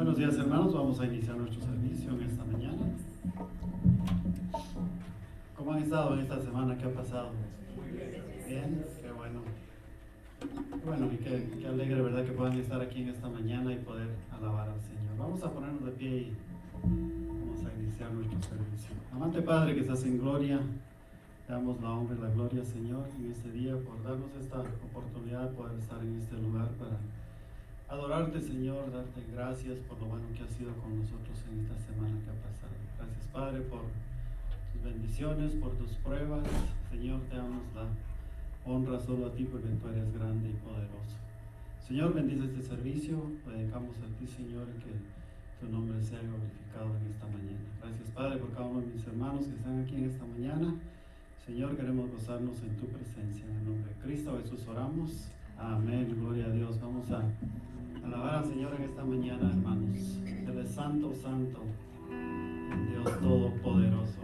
Buenos días, hermanos. Vamos a iniciar nuestro servicio en esta mañana. ¿Cómo han estado en esta semana? ¿Qué ha pasado? Bien, qué bueno. Bueno, y qué alegre, ¿verdad?, que puedan estar aquí en esta mañana y poder alabar al Señor. Vamos a ponernos de pie y vamos a iniciar nuestro servicio. Amante Padre que estás en gloria, te damos la honra y la gloria, Señor, en este día por darnos esta oportunidad de poder estar en este lugar para adorarte, Señor, darte gracias por lo bueno que has sido con nosotros en esta semana que ha pasado. Gracias, Padre, por tus bendiciones, por tus pruebas. Señor, te damos la honra solo a ti porque tú eres grande y poderoso. Señor, bendice este servicio, lo dedicamos a ti, Señor, y que tu nombre sea glorificado en esta mañana. Gracias, Padre, por cada uno de mis hermanos que están aquí en esta mañana. Señor, queremos gozarnos en tu presencia. En el nombre de Cristo Jesús oramos. Amén, gloria a Dios. Vamos a alabar al Señor en esta mañana, hermanos. Él es santo, santo, Dios todopoderoso.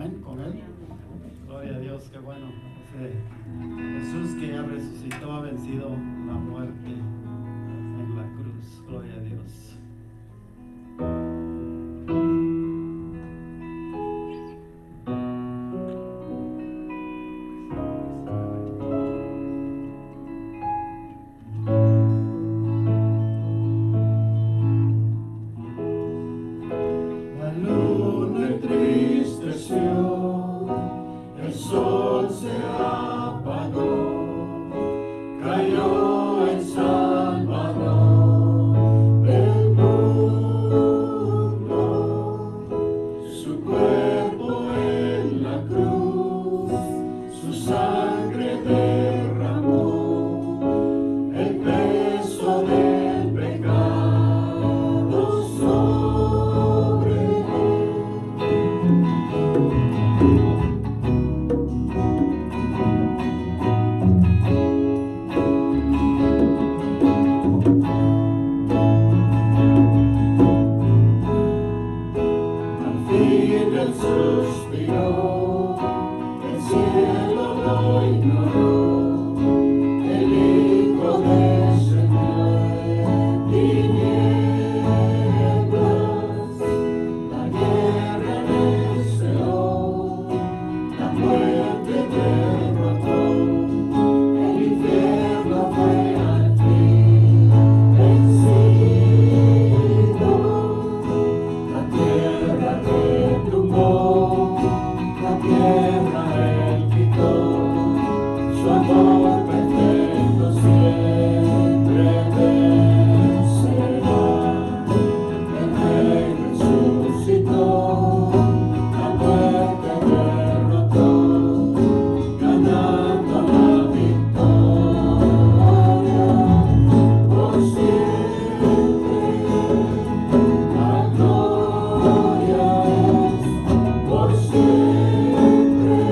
Amén, con Él. Gloria a Dios, qué bueno. Jesús que ya resucitó ha vencido la muerte en la cruz. Gloria a Dios. Por siempre.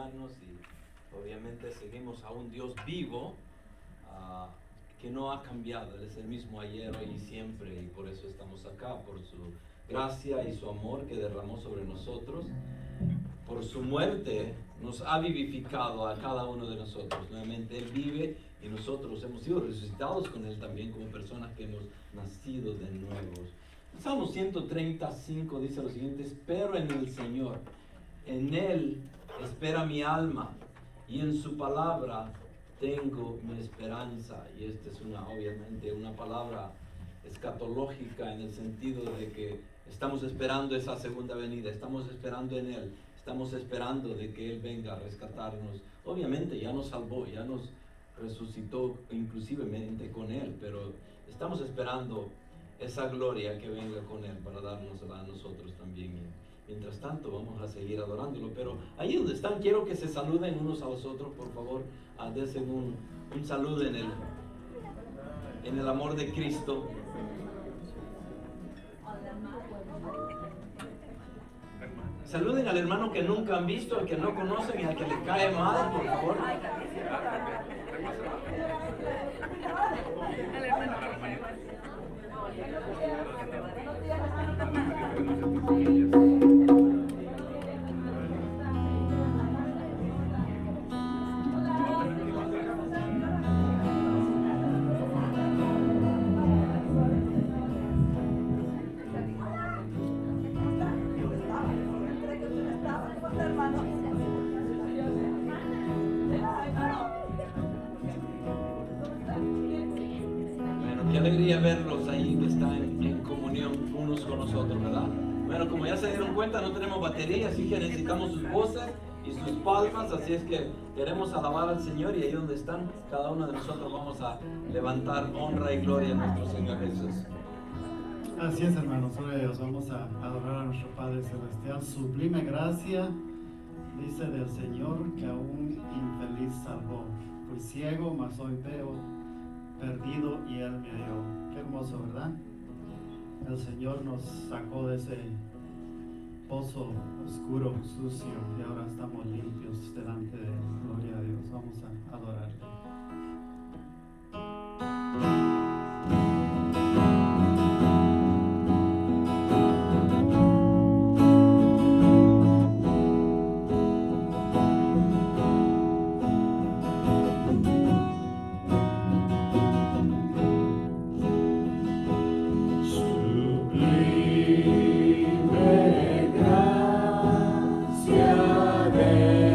acompañarnos y obviamente seguimos a un Dios vivo que no ha cambiado. Él es el mismo ayer, hoy y siempre, y por eso estamos acá, por su gracia y su amor que derramó sobre nosotros. Por su muerte nos ha vivificado a cada uno de nosotros. Nuevamente Él vive y nosotros hemos sido resucitados con Él también como personas que hemos nacido de nuevos. El Salmo 135 dice lo siguiente: espero en el Señor, en Él espera mi alma y en su palabra tengo mi esperanza. Y esta es obviamente una palabra escatológica, en el sentido de que estamos esperando esa segunda venida, estamos esperando en Él, estamos esperando de que Él venga a rescatarnos. Obviamente ya nos salvó, ya nos resucitó inclusivemente con Él, pero estamos esperando esa gloria que venga con Él para dárnosla a nosotros también. Y mientras tanto vamos a seguir adorándolo, pero ahí donde están quiero que se saluden unos a los otros, por favor. Dense un saludo en el amor de Cristo. Saluden al hermano que nunca han visto, al que no conocen y al que les cae mal, por favor. Qué alegría verlos ahí que están en comunión unos con nosotros, ¿verdad? Bueno, como ya se dieron cuenta, no tenemos batería, así que necesitamos sus voces y sus palmas, así es que queremos alabar al Señor, y ahí donde están, cada uno de nosotros vamos a levantar honra y gloria a nuestro Señor Jesús. Así es, hermanos, hoy os vamos a adorar a nuestro Padre Celestial. Sublime gracia, dice del Señor, que a un infeliz salvó. Fui ciego, mas hoy veo, perdido y Él me halló. Qué hermoso, ¿verdad? El Señor nos sacó de ese pozo oscuro, sucio, y ahora estamos limpios delante de Él. Gloria a Dios. Vamos a adorarle. Gracia de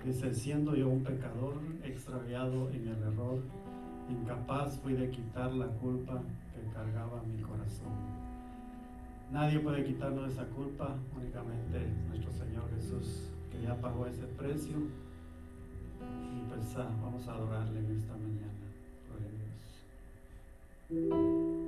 Dice, siendo yo un pecador, extraviado en el error, incapaz fui de quitar la culpa que cargaba mi corazón. Nadie puede quitarnos esa culpa, únicamente nuestro Señor Jesús, que ya pagó ese precio. Y pues vamos a adorarle en esta mañana. Gloria a Dios.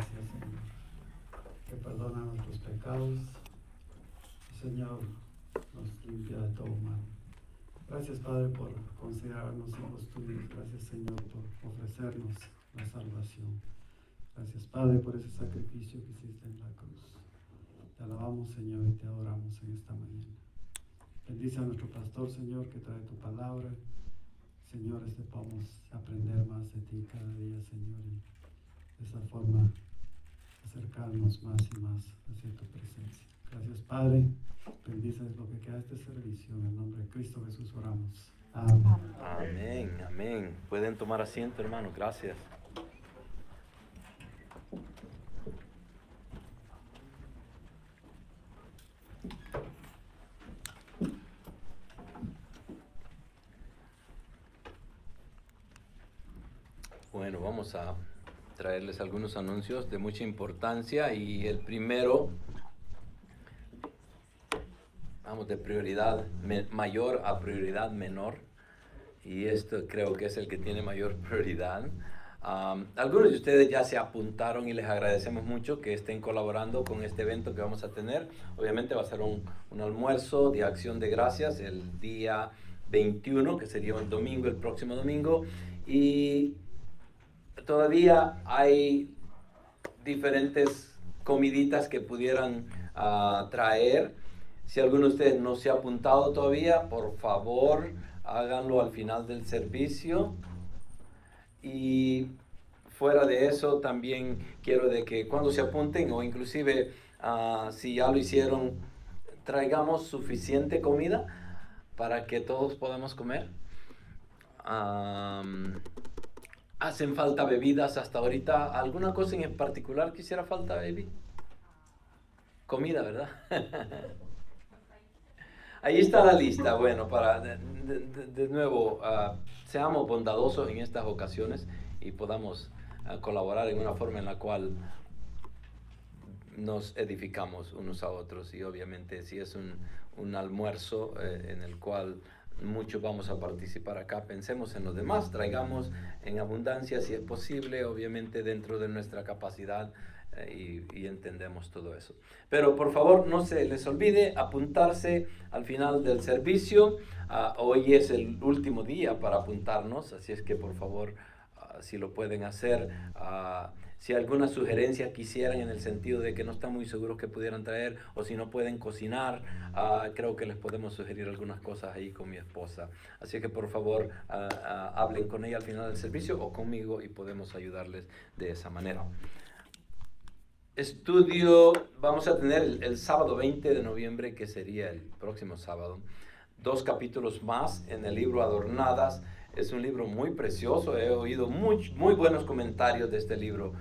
gracia, Señor, que perdona nuestros pecados. Señor, nos limpia de todo mal. Gracias, Padre, por considerarnos hijos tuyos. Gracias, Señor, por ofrecernos la salvación. Gracias, Padre, por ese sacrificio que hiciste en la cruz. Te alabamos, Señor, y te adoramos en esta mañana. Bendice a nuestro pastor, Señor, que trae tu palabra. Señor, podamos aprender más de ti cada día, Señor, y de esa forma acercarnos más y más hacia tu presencia. Gracias, Padre. Bendice lo que queda de este servicio. En el nombre de Cristo Jesús oramos. Amén. Amén, amén. Pueden tomar asiento, hermano. Gracias. Bueno, vamos a traerles algunos anuncios de mucha importancia y el primero, vamos de prioridad mayor a prioridad menor, y esto creo que es el que tiene mayor prioridad. Algunos de ustedes ya se apuntaron y les agradecemos mucho que estén colaborando con este evento que vamos a tener. Obviamente va a ser un almuerzo de acción de gracias el día 21, que sería el domingo, el próximo domingo, y todavía hay diferentes comiditas que pudieran traer. Si alguno de ustedes no se ha apuntado todavía, por favor, háganlo al final del servicio. Y fuera de eso, también quiero de que cuando se apunten, o inclusive si ya lo hicieron, traigamos suficiente comida para que todos podamos comer. Hacen falta bebidas hasta ahorita. ¿Alguna cosa en particular que hiciera falta, baby? Comida, ¿verdad? Ahí está la lista. Bueno, para de nuevo, seamos bondadosos en estas ocasiones y podamos colaborar en una forma en la cual nos edificamos unos a otros. Y obviamente si es un almuerzo en el cual muchos vamos a participar acá, pensemos en los demás, traigamos en abundancia si es posible, obviamente dentro de nuestra capacidad, y entendemos todo eso. Pero por favor no se les olvide apuntarse al final del servicio. Hoy es el último día para apuntarnos, así es que por favor si lo pueden hacer. Si alguna sugerencia quisieran en el sentido de que no están muy seguros que pudieran traer, o si no pueden cocinar, creo que les podemos sugerir algunas cosas ahí con mi esposa. Así que por favor hablen con ella al final del servicio o conmigo y podemos ayudarles de esa manera. Estudio, vamos a tener el sábado 20 de noviembre, que sería el próximo sábado, 2 capítulos más en el libro Adornadas. Es un libro muy precioso, he oído muy buenos comentarios de este libro,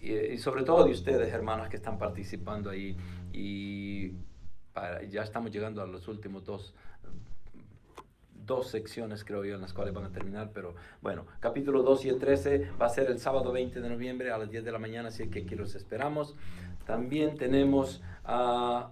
y sobre todo de ustedes, hermanas, que están participando ahí, y ya estamos llegando a los últimos dos secciones, creo yo, en las cuales van a terminar. Pero bueno, capítulo 2 y el 13 va a ser el sábado 20 de noviembre a las 10 de la mañana, así que aquí los esperamos. También tenemos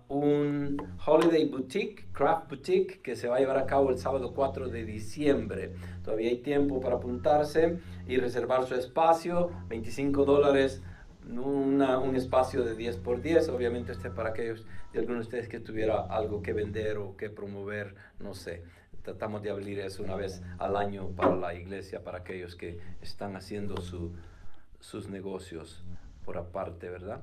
un Holiday Boutique, Craft Boutique, que se va a llevar a cabo el sábado 4 de diciembre. Todavía hay tiempo para apuntarse y reservar su espacio, $25, un espacio de 10 por 10, obviamente para aquellos de algunos de ustedes que tuviera algo que vender o que promover, no sé. Tratamos de abrir eso una vez al año para la iglesia, para aquellos que están haciendo sus negocios por aparte, ¿verdad?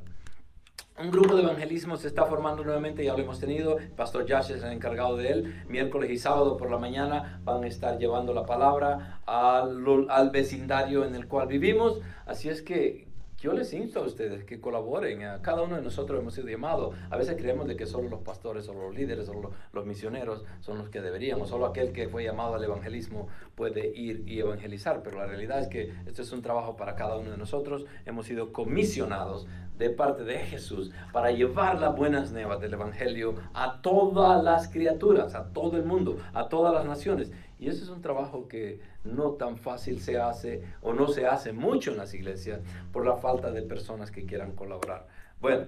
Un grupo de evangelismo se está formando nuevamente, ya lo hemos tenido. Pastor Josh es el encargado de él. Miércoles y sábado por la mañana van a estar llevando la palabra al vecindario en el cual vivimos. Así es que yo les insto a ustedes que colaboren. Cada uno de nosotros hemos sido llamados. A veces creemos de que solo los pastores, solo los líderes, solo los misioneros son los que deberíamos. Solo aquel que fue llamado al evangelismo puede ir y evangelizar. Pero la realidad es que esto es un trabajo para cada uno de nosotros. Hemos sido comisionados de parte de Jesús para llevar las buenas nuevas del evangelio a todas las criaturas, a todo el mundo, a todas las naciones. Y ese es un trabajo que no tan fácil se hace, o no se hace mucho en las iglesias por la falta de personas que quieran colaborar. Bueno,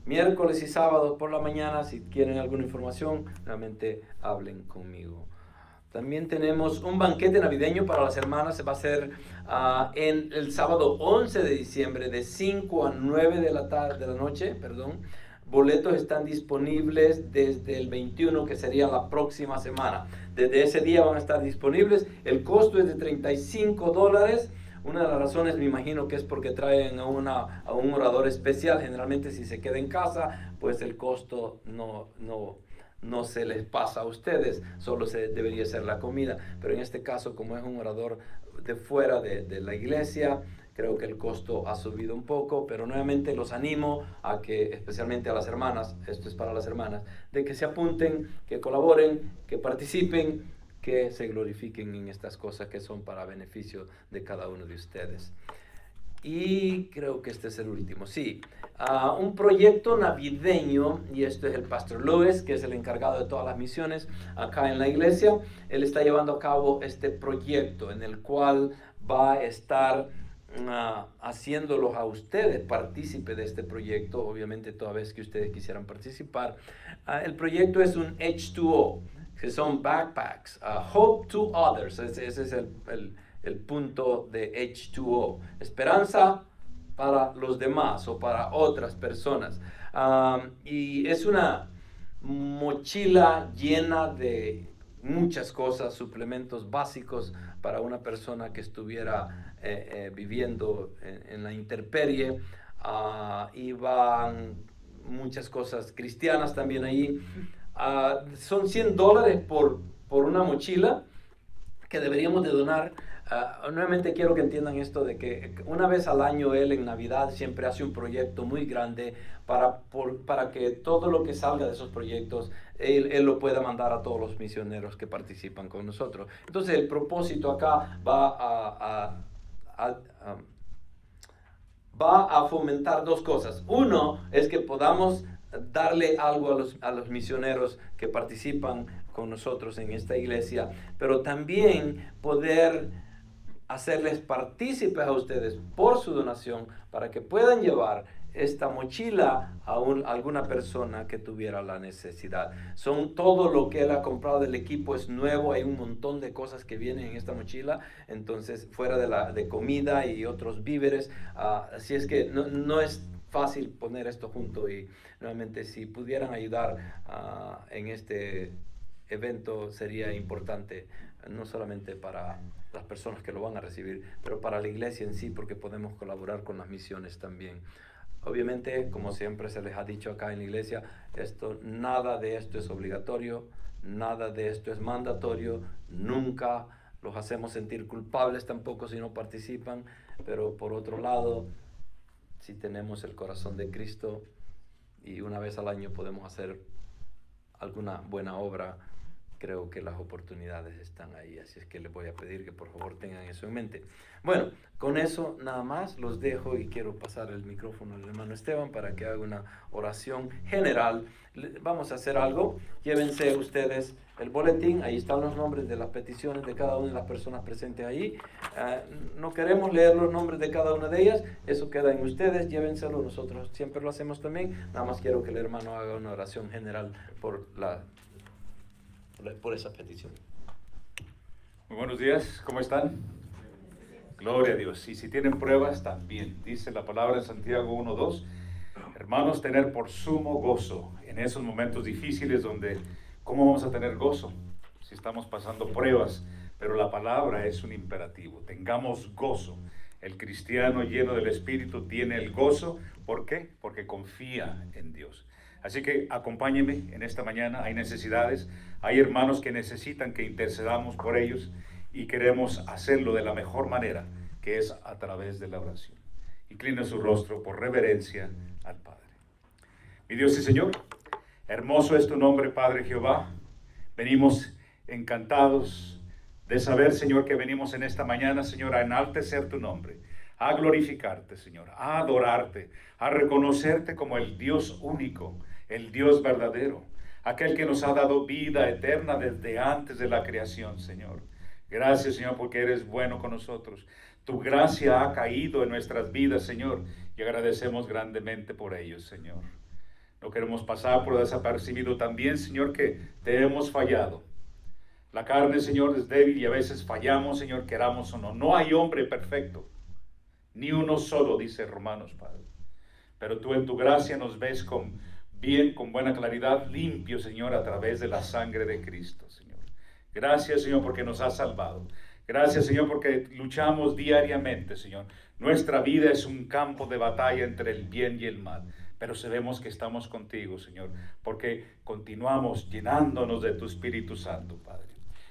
miércoles y sábado por la mañana, si quieren alguna información, realmente hablen conmigo. También tenemos un banquete navideño para las hermanas. Se va a hacer en el sábado 11 de diciembre de 5 a 9 de la noche. Boletos están disponibles desde el 21, que sería la próxima semana. Desde ese día van a estar disponibles. El costo es de $35. Una de las razones, me imagino, que es porque traen a un orador especial. Generalmente, si se queda en casa, pues el costo no se les pasa a ustedes, solo debería ser la comida. Pero en este caso, como es un orador de fuera de la iglesia, creo que el costo ha subido un poco, pero nuevamente los animo a que, especialmente a las hermanas, esto es para las hermanas, de que se apunten, que colaboren, que participen, que se glorifiquen en estas cosas que son para beneficio de cada uno de ustedes. Y creo que este es el último, sí. Un proyecto navideño, y esto es el Pastor Lewis, que es el encargado de todas las misiones acá en la iglesia. Él está llevando a cabo este proyecto en el cual va a estar haciéndolos a ustedes partícipe de este proyecto, obviamente toda vez que ustedes quisieran participar. El proyecto es un H2O, que son backpacks, Hope to Others, ese es el punto de H2O, esperanza para los demás o para otras personas. Y es una mochila llena de muchas cosas, suplementos básicos para una persona que estuviera viviendo en la intemperie, y van muchas cosas cristianas también ahí. Son $100 por una mochila que deberíamos de donar. Nuevamente quiero que entiendan esto de que una vez al año él en Navidad siempre hace un proyecto muy grande para que todo lo que salga de esos proyectos él lo pueda mandar a todos los misioneros que participan con nosotros. Entonces el propósito acá va a fomentar dos cosas. Uno es que podamos darle algo a los misioneros que participan con nosotros en esta iglesia, pero también poder hacerles partícipes a ustedes por su donación para que puedan llevar esta mochila a alguna persona que tuviera la necesidad. Todo lo que él ha comprado del equipo es nuevo, hay un montón de cosas que vienen en esta mochila, entonces fuera de comida y otros víveres, así es que no es fácil poner esto junto, y nuevamente si pudieran ayudar en este evento sería importante, no solamente para las personas que lo van a recibir, pero para la iglesia en sí, porque podemos colaborar con las misiones también. Obviamente, como siempre se les ha dicho acá en la iglesia, nada de esto es obligatorio, nada de esto es mandatorio, nunca los hacemos sentir culpables tampoco si no participan, pero por otro lado, si tenemos el corazón de Cristo y una vez al año podemos hacer alguna buena obra, creo que las oportunidades están ahí, así es que les voy a pedir que por favor tengan eso en mente. Bueno, con eso nada más los dejo y quiero pasar el micrófono al hermano Esteban para que haga una oración general. Vamos a hacer algo, llévense ustedes el boletín, ahí están los nombres de las peticiones de cada una de las personas presentes ahí. No queremos leer los nombres de cada una de ellas, eso queda en ustedes, llévenselo, nosotros siempre lo hacemos también, nada más quiero que el hermano haga una oración general por esa petición. Muy buenos días, ¿cómo están? Gloria a Dios. Y si tienen pruebas, también. Dice la palabra en Santiago 1:2, hermanos, tener por sumo gozo en esos momentos difíciles donde, ¿cómo vamos a tener gozo? Si estamos pasando pruebas, pero la palabra es un imperativo, tengamos gozo. El cristiano lleno del Espíritu tiene el gozo, ¿por qué? Porque confía en Dios. Así que acompáñenme en esta mañana, hay necesidades, hay hermanos que necesitan que intercedamos por ellos y queremos hacerlo de la mejor manera, que es a través de la oración. Inclina su rostro por reverencia al Padre. Mi Dios y Señor, hermoso es tu nombre, Padre Jehová. Venimos encantados de saber, Señor, que venimos en esta mañana, Señor, a enaltecer tu nombre, a glorificarte, Señor, a adorarte, a reconocerte como el Dios único, el Dios verdadero, aquel que nos ha dado vida eterna desde antes de la creación, Señor. Gracias, Señor, porque eres bueno con nosotros. Tu gracia ha caído en nuestras vidas, Señor, y agradecemos grandemente por ello, Señor. No queremos pasar por desapercibido también, Señor, que te hemos fallado. La carne, Señor, es débil y a veces fallamos, Señor, queramos o no. No hay hombre perfecto, ni uno solo, dice Romanos, Padre. Pero tú en tu gracia nos ves con buena claridad, limpio, Señor, a través de la sangre de Cristo, Señor. Gracias, Señor, porque nos has salvado. Gracias, Señor, porque luchamos diariamente, Señor. Nuestra vida es un campo de batalla entre el bien y el mal. Pero sabemos que estamos contigo, Señor, porque continuamos llenándonos de tu Espíritu Santo, Padre.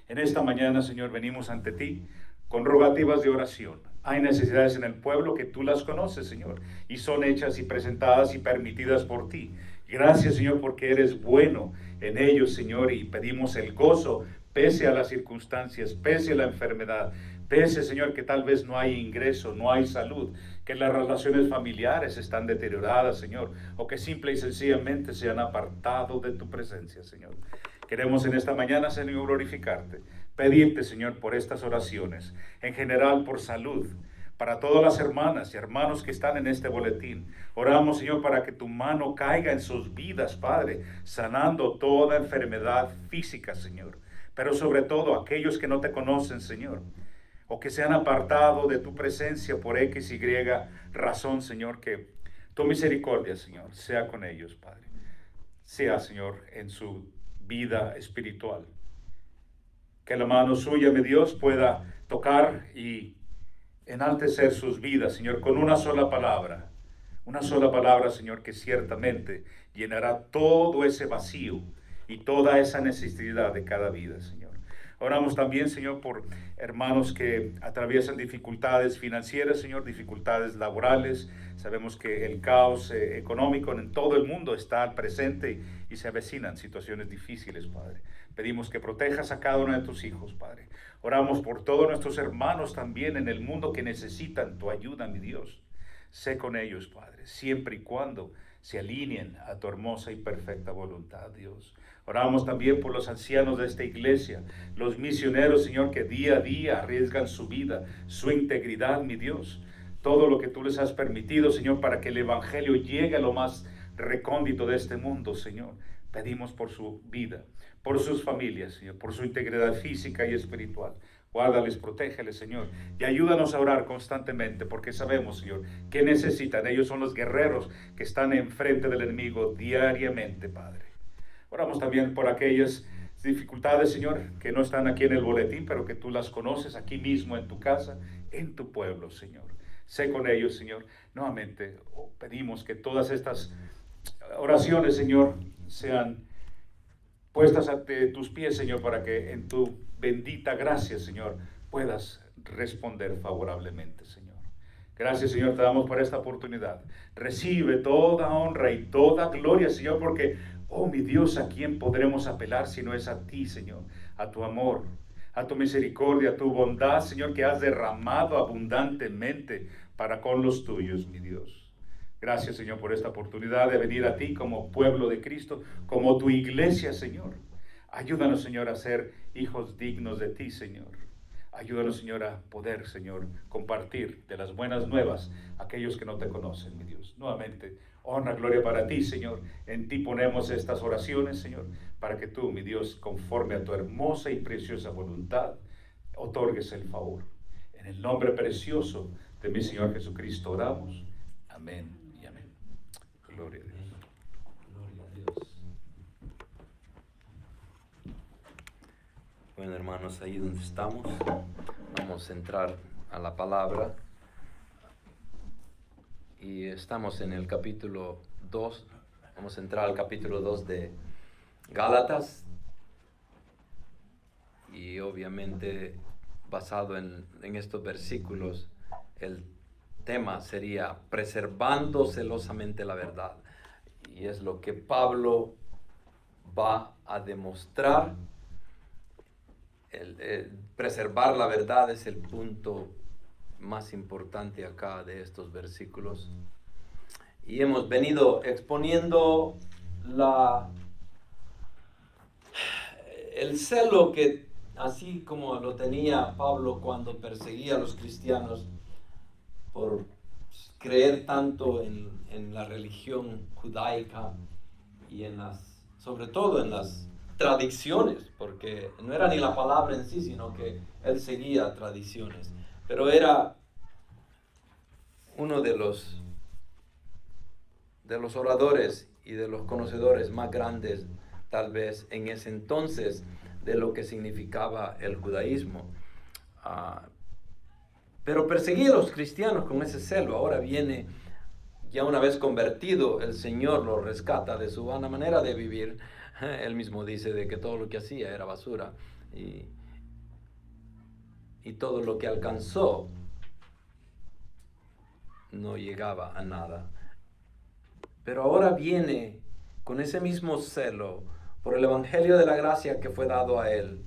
En esta mañana, Señor, venimos ante ti con rogativas de oración. Hay necesidades en el pueblo que tú las conoces, Señor, y son hechas y presentadas y permitidas por ti. Gracias, Señor, porque eres bueno en ellos, Señor, y pedimos el gozo pese a las circunstancias, pese a la enfermedad, pese, Señor, que tal vez no hay ingreso, no hay salud, que las relaciones familiares están deterioradas, Señor, o que simple y sencillamente se han apartado de tu presencia, Señor. Queremos en esta mañana, Señor, glorificarte, pedirte, Señor, por estas oraciones, en general por salud, para todas las hermanas y hermanos que están en este boletín. Oramos, Señor, para que tu mano caiga en sus vidas, Padre, sanando toda enfermedad física, Señor. Pero sobre todo aquellos que no te conocen, Señor, o que se han apartado de tu presencia por X, Y razón, Señor, que tu misericordia, Señor, sea con ellos, Padre. Sea, Señor, en su vida espiritual. Que la mano suya, mi Dios, pueda tocar y enaltecer sus vidas, Señor, con una sola palabra, Señor, que ciertamente llenará todo ese vacío y toda esa necesidad de cada vida, Señor. Oramos también, Señor, por hermanos que atraviesan dificultades financieras, Señor, dificultades laborales. Sabemos que el caos económico en todo el mundo está al presente y se avecinan situaciones difíciles, Padre. Pedimos que protejas a cada uno de tus hijos, Padre. Oramos por todos nuestros hermanos también en el mundo que necesitan tu ayuda, mi Dios. Sé con ellos, Padre, siempre y cuando se alineen a tu hermosa y perfecta voluntad, Dios. Oramos también por los ancianos de esta iglesia, los misioneros, Señor, que día a día arriesgan su vida, su integridad, mi Dios. Todo lo que tú les has permitido, Señor, para que el evangelio llegue a lo más recóndito de este mundo, Señor. Pedimos por su vida, por sus familias, Señor, por su integridad física y espiritual. Guárdales, protégeles, Señor, y ayúdanos a orar constantemente, porque sabemos, Señor, que necesitan. Ellos son los guerreros que están enfrente del enemigo diariamente, Padre. Oramos también por aquellas dificultades, Señor, que no están aquí en el boletín, pero que tú las conoces aquí mismo en tu casa, en tu pueblo, Señor. Sé con ellos, Señor. Nuevamente pedimos que todas estas oraciones, Señor, sean puestas ante tus pies, Señor, para que en tu bendita gracia, Señor, puedas responder favorablemente, Señor. Gracias, Señor, te damos por esta oportunidad. Recibe toda honra y toda gloria, Señor, porque, oh mi Dios, ¿a quién podremos apelar si no es a ti, Señor? A tu amor, a tu misericordia, a tu bondad, Señor, que has derramado abundantemente para con los tuyos, mi Dios. Gracias, Señor, por esta oportunidad de venir a ti como pueblo de Cristo, como tu iglesia, Señor. Ayúdanos, Señor, a ser hijos dignos de ti, Señor. Ayúdanos, Señor, a poder, Señor, compartir de las buenas nuevas a aquellos que no te conocen, mi Dios. Nuevamente, honra, gloria para ti, Señor. En ti ponemos estas oraciones, Señor, para que tú, mi Dios, conforme a tu hermosa y preciosa voluntad, otorgues el favor. En el nombre precioso de mi Señor Jesucristo oramos. Amén y amén. Gloria a Dios. Gloria a Dios. Bueno, hermanos, ahí donde estamos, vamos a entrar a la palabra. Y estamos en el capítulo 2. Vamos a entrar al capítulo 2 de Gálatas. Y obviamente, basado en estos versículos, el tema sería preservando celosamente la verdad. Y es lo que Pablo va a demostrar. Preservar la verdad es el punto más importante acá de estos versículos. Y hemos venido exponiendo el celo que, así como lo tenía Pablo cuando perseguía a los cristianos por creer tanto en la religión judaica y sobre todo en las tradiciones, porque no era ni la palabra en sí, sino que él seguía tradiciones. Pero era uno de los oradores y de los conocedores más grandes, tal vez en ese entonces, de lo que significaba el judaísmo. Pero perseguía a los cristianos con ese celo. Ahora viene, ya una vez convertido, el Señor lo rescata de su vana manera de vivir. Él mismo dice de que todo lo que hacía era basura y todo lo que alcanzó no llegaba a nada. Pero ahora viene con ese mismo celo por el evangelio de la gracia que fue dado a él.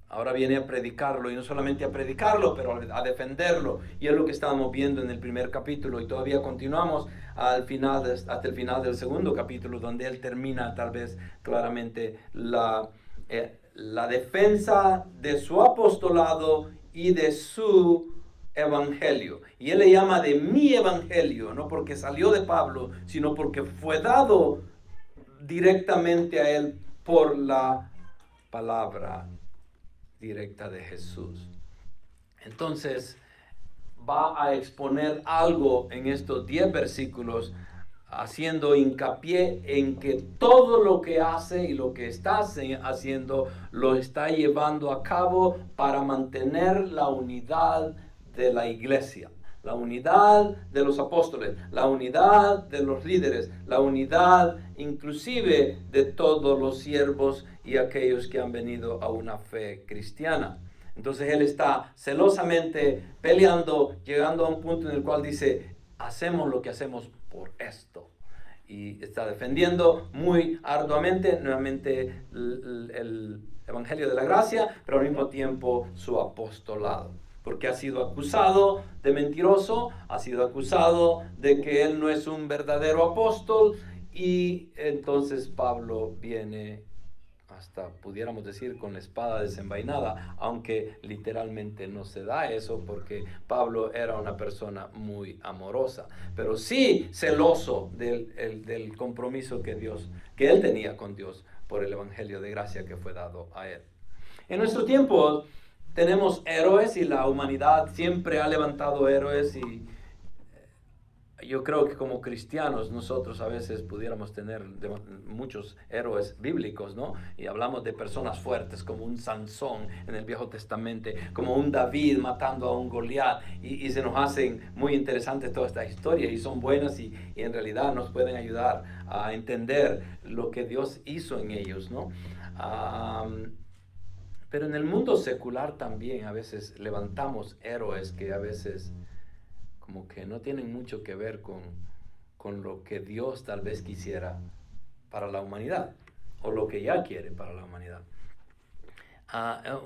Ahora viene a predicarlo, y no solamente a predicarlo, pero a defenderlo. Y es lo que estábamos viendo en el primer capítulo, y todavía continuamos hasta el final del segundo capítulo, donde él termina tal vez claramente la defensa de su apostolado y de su evangelio. Y él le llama de mi evangelio, no porque salió de Pablo, sino porque fue dado directamente a él por la palabra directa de Jesús. Entonces va a exponer algo en estos 10 versículos, haciendo hincapié en que todo lo que hace y lo que está haciendo lo está llevando a cabo para mantener la unidad de la iglesia, la unidad de los apóstoles, la unidad de los líderes, la unidad inclusive de todos los siervos y aquellos que han venido a una fe cristiana. Entonces él está celosamente peleando, llegando a un punto en el cual dice, hacemos lo que hacemos por esto. Y está defendiendo muy arduamente, nuevamente, el evangelio de la gracia, pero al mismo tiempo su apostolado. Porque ha sido acusado de mentiroso, ha sido acusado de que él no es un verdadero apóstol, y entonces Pablo viene, hasta pudiéramos decir, con la espada desenvainada, aunque literalmente no se da eso, porque Pablo era una persona muy amorosa, pero sí celoso del compromiso que él tenía con Dios por el evangelio de gracia que fue dado a él. En nuestro tiempo tenemos héroes, y la humanidad siempre ha levantado héroes, y yo creo que como cristianos nosotros a veces pudiéramos tener muchos héroes bíblicos, ¿no? Y hablamos de personas fuertes como un Sansón en el Viejo Testamento, como un David matando a un Goliat, y se nos hacen muy interesantes toda esta historia, y son buenas, y en realidad nos pueden ayudar a entender lo que Dios hizo en ellos, ¿no? Pero en el mundo secular también a veces levantamos héroes que a veces como que no tienen mucho que ver con lo que Dios tal vez quisiera para la humanidad, o lo que ya quiere para la humanidad.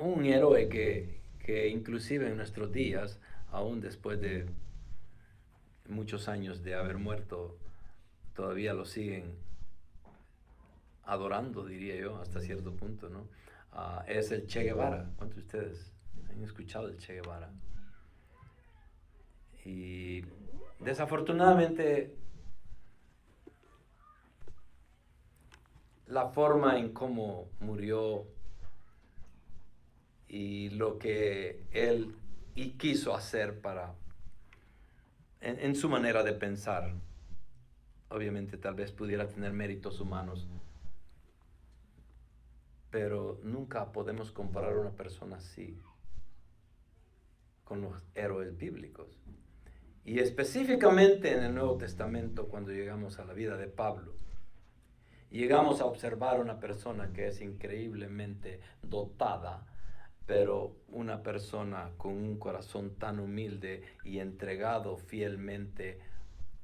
Un héroe que inclusive en nuestros días, aún después de muchos años de haber muerto, todavía lo siguen adorando, diría yo, hasta cierto punto, ¿no? Es el Che Guevara. ¿Cuántos de ustedes han escuchado el Che Guevara? Y desafortunadamente la forma en cómo murió y lo que él quiso hacer en su manera de pensar, obviamente tal vez pudiera tener méritos humanos, pero nunca podemos comparar a una persona así con los héroes bíblicos. Y específicamente en el Nuevo Testamento, cuando llegamos a la vida de Pablo, llegamos a observar una persona que es increíblemente dotada, pero una persona con un corazón tan humilde y entregado fielmente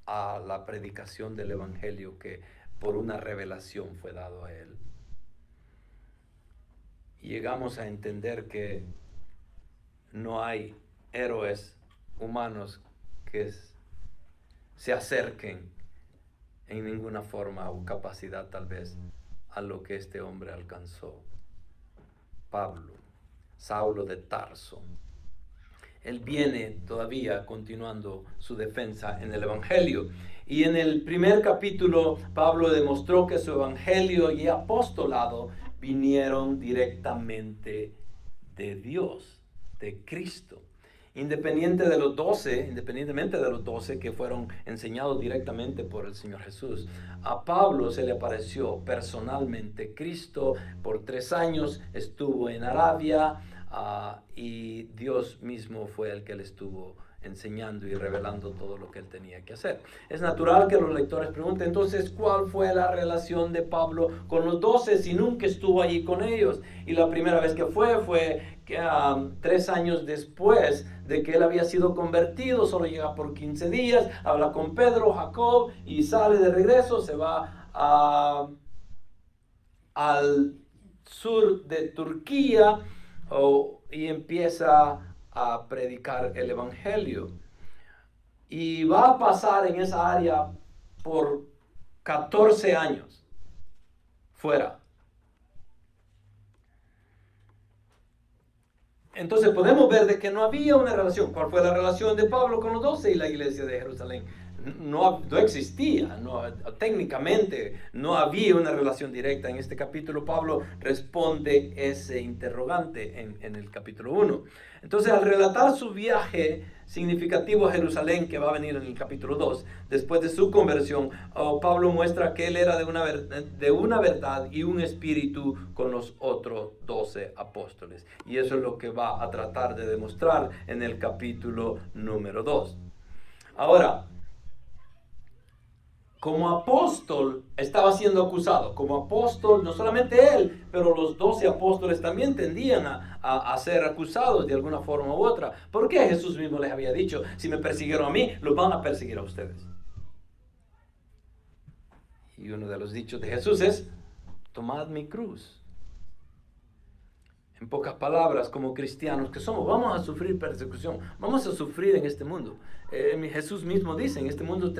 a la predicación del evangelio que por una revelación fue dado a él. Llegamos a entender que no hay héroes humanos que se acerquen en ninguna forma o capacidad tal vez a lo que este hombre alcanzó. Pablo, Saulo de Tarso. Él viene todavía continuando su defensa en el evangelio. Y en el primer capítulo Pablo demostró que su evangelio y apostolado vinieron directamente de Dios, de Cristo. Independientemente de los 12 que fueron enseñados directamente por el Señor Jesús, a Pablo se le apareció personalmente Cristo. Por 3 años estuvo en Arabia, y Dios mismo fue el que le estuvo enseñando y revelando todo lo que él tenía que hacer. Es natural que los lectores pregunten, entonces, ¿cuál fue la relación de Pablo con los 12 si nunca estuvo allí con ellos? Y la primera vez que fue que 3 años después de que él había sido convertido, solo llega por 15 días, habla con Pedro, Jacob, y sale de regreso, se va al sur de Turquía, y empieza a predicar el evangelio, y va a pasar en esa área por 14 años fuera. Entonces podemos ver de que no había una relación. ¿Cuál fue la relación de Pablo con los 12 y la iglesia de Jerusalén? No existía, técnicamente no había una relación directa. En este capítulo Pablo responde ese interrogante en el capítulo 1. Entonces, al relatar su viaje significativo a Jerusalén, que va a venir en el capítulo 2, después de su conversión, Pablo muestra que él era de una verdad y un espíritu con los otros 12 apóstoles. Y eso es lo que va a tratar de demostrar en el capítulo número 2. Ahora, como apóstol estaba siendo acusado. Como apóstol, no solamente él, pero los 12 apóstoles también tendían a ser acusados de alguna forma u otra. Porque Jesús mismo les había dicho, si me persiguieron a mí, los van a perseguir a ustedes. Y uno de los dichos de Jesús es, tomad mi cruz. En pocas palabras, como cristianos que somos, vamos a sufrir persecución, vamos a sufrir en este mundo. Jesús mismo dice, en este mundo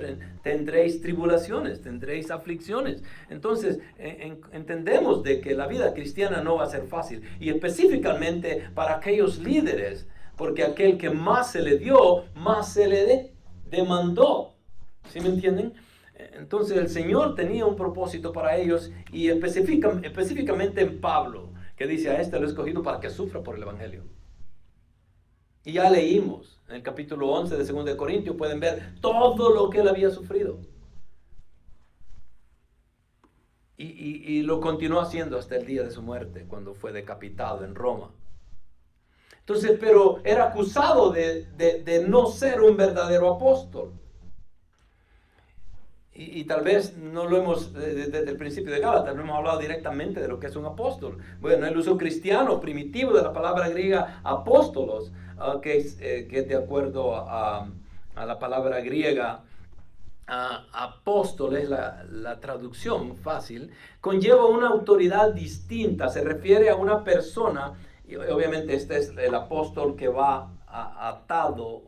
tendréis tribulaciones, tendréis aflicciones. Entonces, entendemos de que la vida cristiana no va a ser fácil, y específicamente para aquellos líderes, porque aquel que más se le dio, más se le demandó. ¿Sí me entienden? Entonces, el Señor tenía un propósito para ellos, y específicamente en Pablo, que dice, a este lo he escogido para que sufra por el evangelio. Y ya leímos en el capítulo 11 de 2 de Corintios, pueden ver todo lo que él había sufrido. Y lo continuó haciendo hasta el día de su muerte, cuando fue decapitado en Roma. Entonces, pero era acusado de no ser un verdadero apóstol. Y tal vez no lo hemos, desde el principio de Gálatas, no hemos hablado directamente de lo que es un apóstol. Bueno, el uso cristiano primitivo de la palabra griega apóstolos, que es de acuerdo a la palabra griega, apóstol es la traducción fácil, conlleva una autoridad distinta, se refiere a una persona, y obviamente este es el apóstol que va atado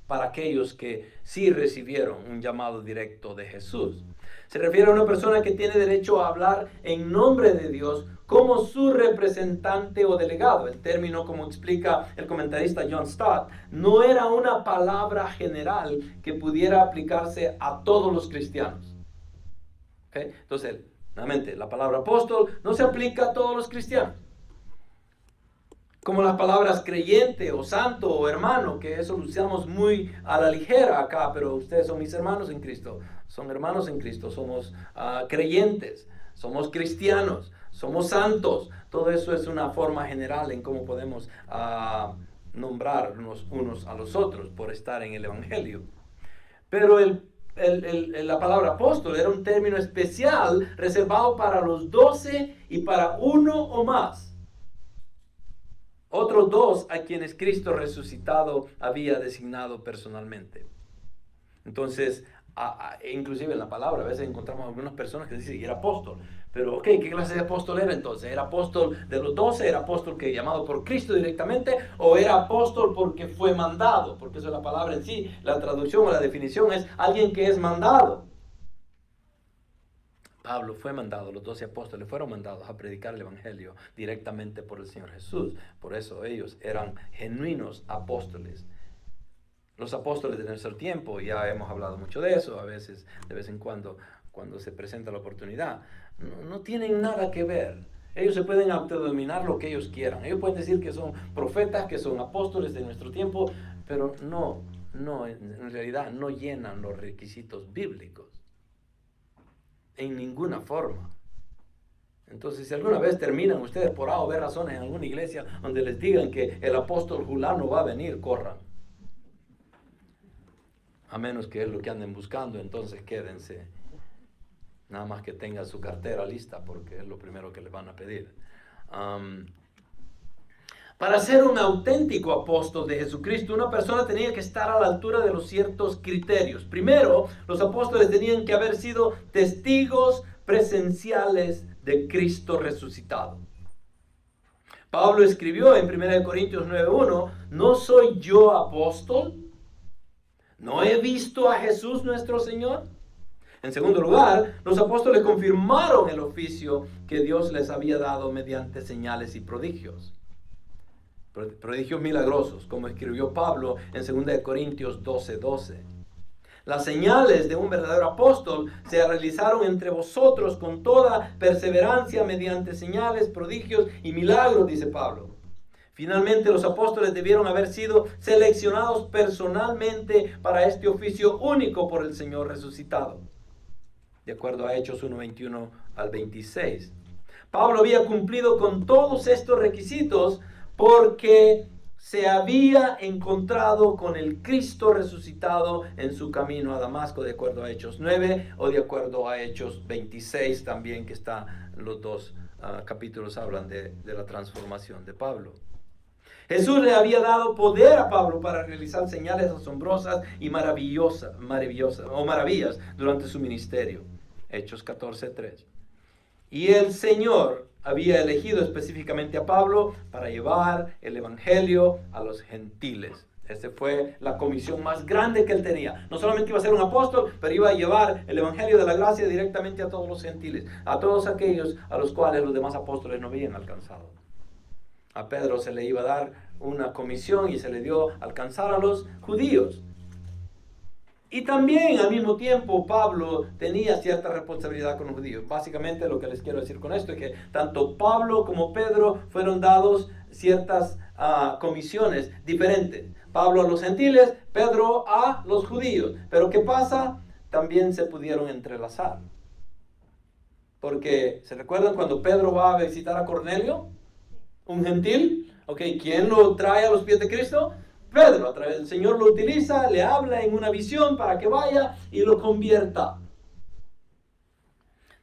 para aquellos que sí recibieron un llamado directo de Jesús. Se refiere a una persona que tiene derecho a hablar en nombre de Dios como su representante o delegado. El término, como explica el comentarista John Stott, no era una palabra general que pudiera aplicarse a todos los cristianos. ¿Okay? Entonces, nuevamente, la palabra apóstol no se aplica a todos los cristianos. Como las palabras creyente o santo o hermano, que eso lo usamos muy a la ligera acá, pero ustedes son mis hermanos en Cristo, son hermanos en Cristo, somos creyentes, somos cristianos, somos santos. Todo eso es una forma general en cómo podemos nombrarnos unos a los otros por estar en el Evangelio. Pero la palabra apóstol era un término especial reservado para los 12 y para uno o más. Otros 2 a quienes Cristo resucitado había designado personalmente. Entonces, inclusive en la palabra, a veces encontramos algunas personas que dicen, era apóstol. Pero, ¿qué clase de apóstol era entonces? ¿Era apóstol de los 12? ¿Era apóstol que llamado por Cristo directamente? ¿O era apóstol porque fue mandado? Porque eso es la palabra en sí, la traducción o la definición es alguien que es mandado. Pablo fue mandado, los 12 apóstoles fueron mandados a predicar el evangelio directamente por el Señor Jesús. Por eso ellos eran genuinos apóstoles. Los apóstoles de nuestro tiempo, ya hemos hablado mucho de eso, a veces, de vez en cuando se presenta la oportunidad, no tienen nada que ver. Ellos se pueden autodenominar lo que ellos quieran. Ellos pueden decir que son profetas, que son apóstoles de nuestro tiempo, pero no, en realidad no llenan los requisitos bíblicos. En ninguna forma. Entonces, si alguna vez terminan ustedes por A o B razones en alguna iglesia donde les digan que el apóstol fulano va a venir, corran. A menos que es lo que anden buscando, entonces quédense. Nada más que tengan su cartera lista, porque es lo primero que les van a pedir. Para ser un auténtico apóstol de Jesucristo, una persona tenía que estar a la altura de los ciertos criterios. Primero, los apóstoles tenían que haber sido testigos presenciales de Cristo resucitado. Pablo escribió en 1 Corintios 9:1, ¿no soy yo apóstol? ¿No he visto a Jesús nuestro Señor? En segundo lugar, los apóstoles confirmaron el oficio que Dios les había dado mediante señales y prodigios. Prodigios milagrosos, como escribió Pablo en 2 Corintios 12:12. Las señales de un verdadero apóstol se realizaron entre vosotros con toda perseverancia mediante señales, prodigios y milagros, dice Pablo. Finalmente, los apóstoles debieron haber sido seleccionados personalmente para este oficio único por el Señor resucitado, de acuerdo a Hechos 1:21 al 26. Pablo había cumplido con todos estos requisitos porque se había encontrado con el Cristo resucitado en su camino a Damasco, de acuerdo a Hechos 9, o de acuerdo a Hechos 26 también, que está, los dos capítulos hablan de la transformación de Pablo. Jesús le había dado poder a Pablo para realizar señales asombrosas y maravillas durante su ministerio. Hechos 14:3. Y el Señor había elegido específicamente a Pablo para llevar el evangelio a los gentiles. Esa fue la comisión más grande que él tenía. No solamente iba a ser un apóstol, pero iba a llevar el evangelio de la gracia directamente a todos los gentiles, a todos aquellos a los cuales los demás apóstoles no habían alcanzado. A Pedro se le iba a dar una comisión y se le dio alcanzar a los judíos. Y también al mismo tiempo Pablo tenía cierta responsabilidad con los judíos. Básicamente lo que les quiero decir con esto es que tanto Pablo como Pedro fueron dados ciertas comisiones diferentes. Pablo a los gentiles, Pedro a los judíos. Pero ¿qué pasa? También se pudieron entrelazar. Porque, ¿se recuerdan cuando Pedro va a visitar a Cornelio? Un gentil. Ok, ¿quién lo trae a los pies de Cristo? Pedro. El Señor lo utiliza, le habla en una visión para que vaya y lo convierta.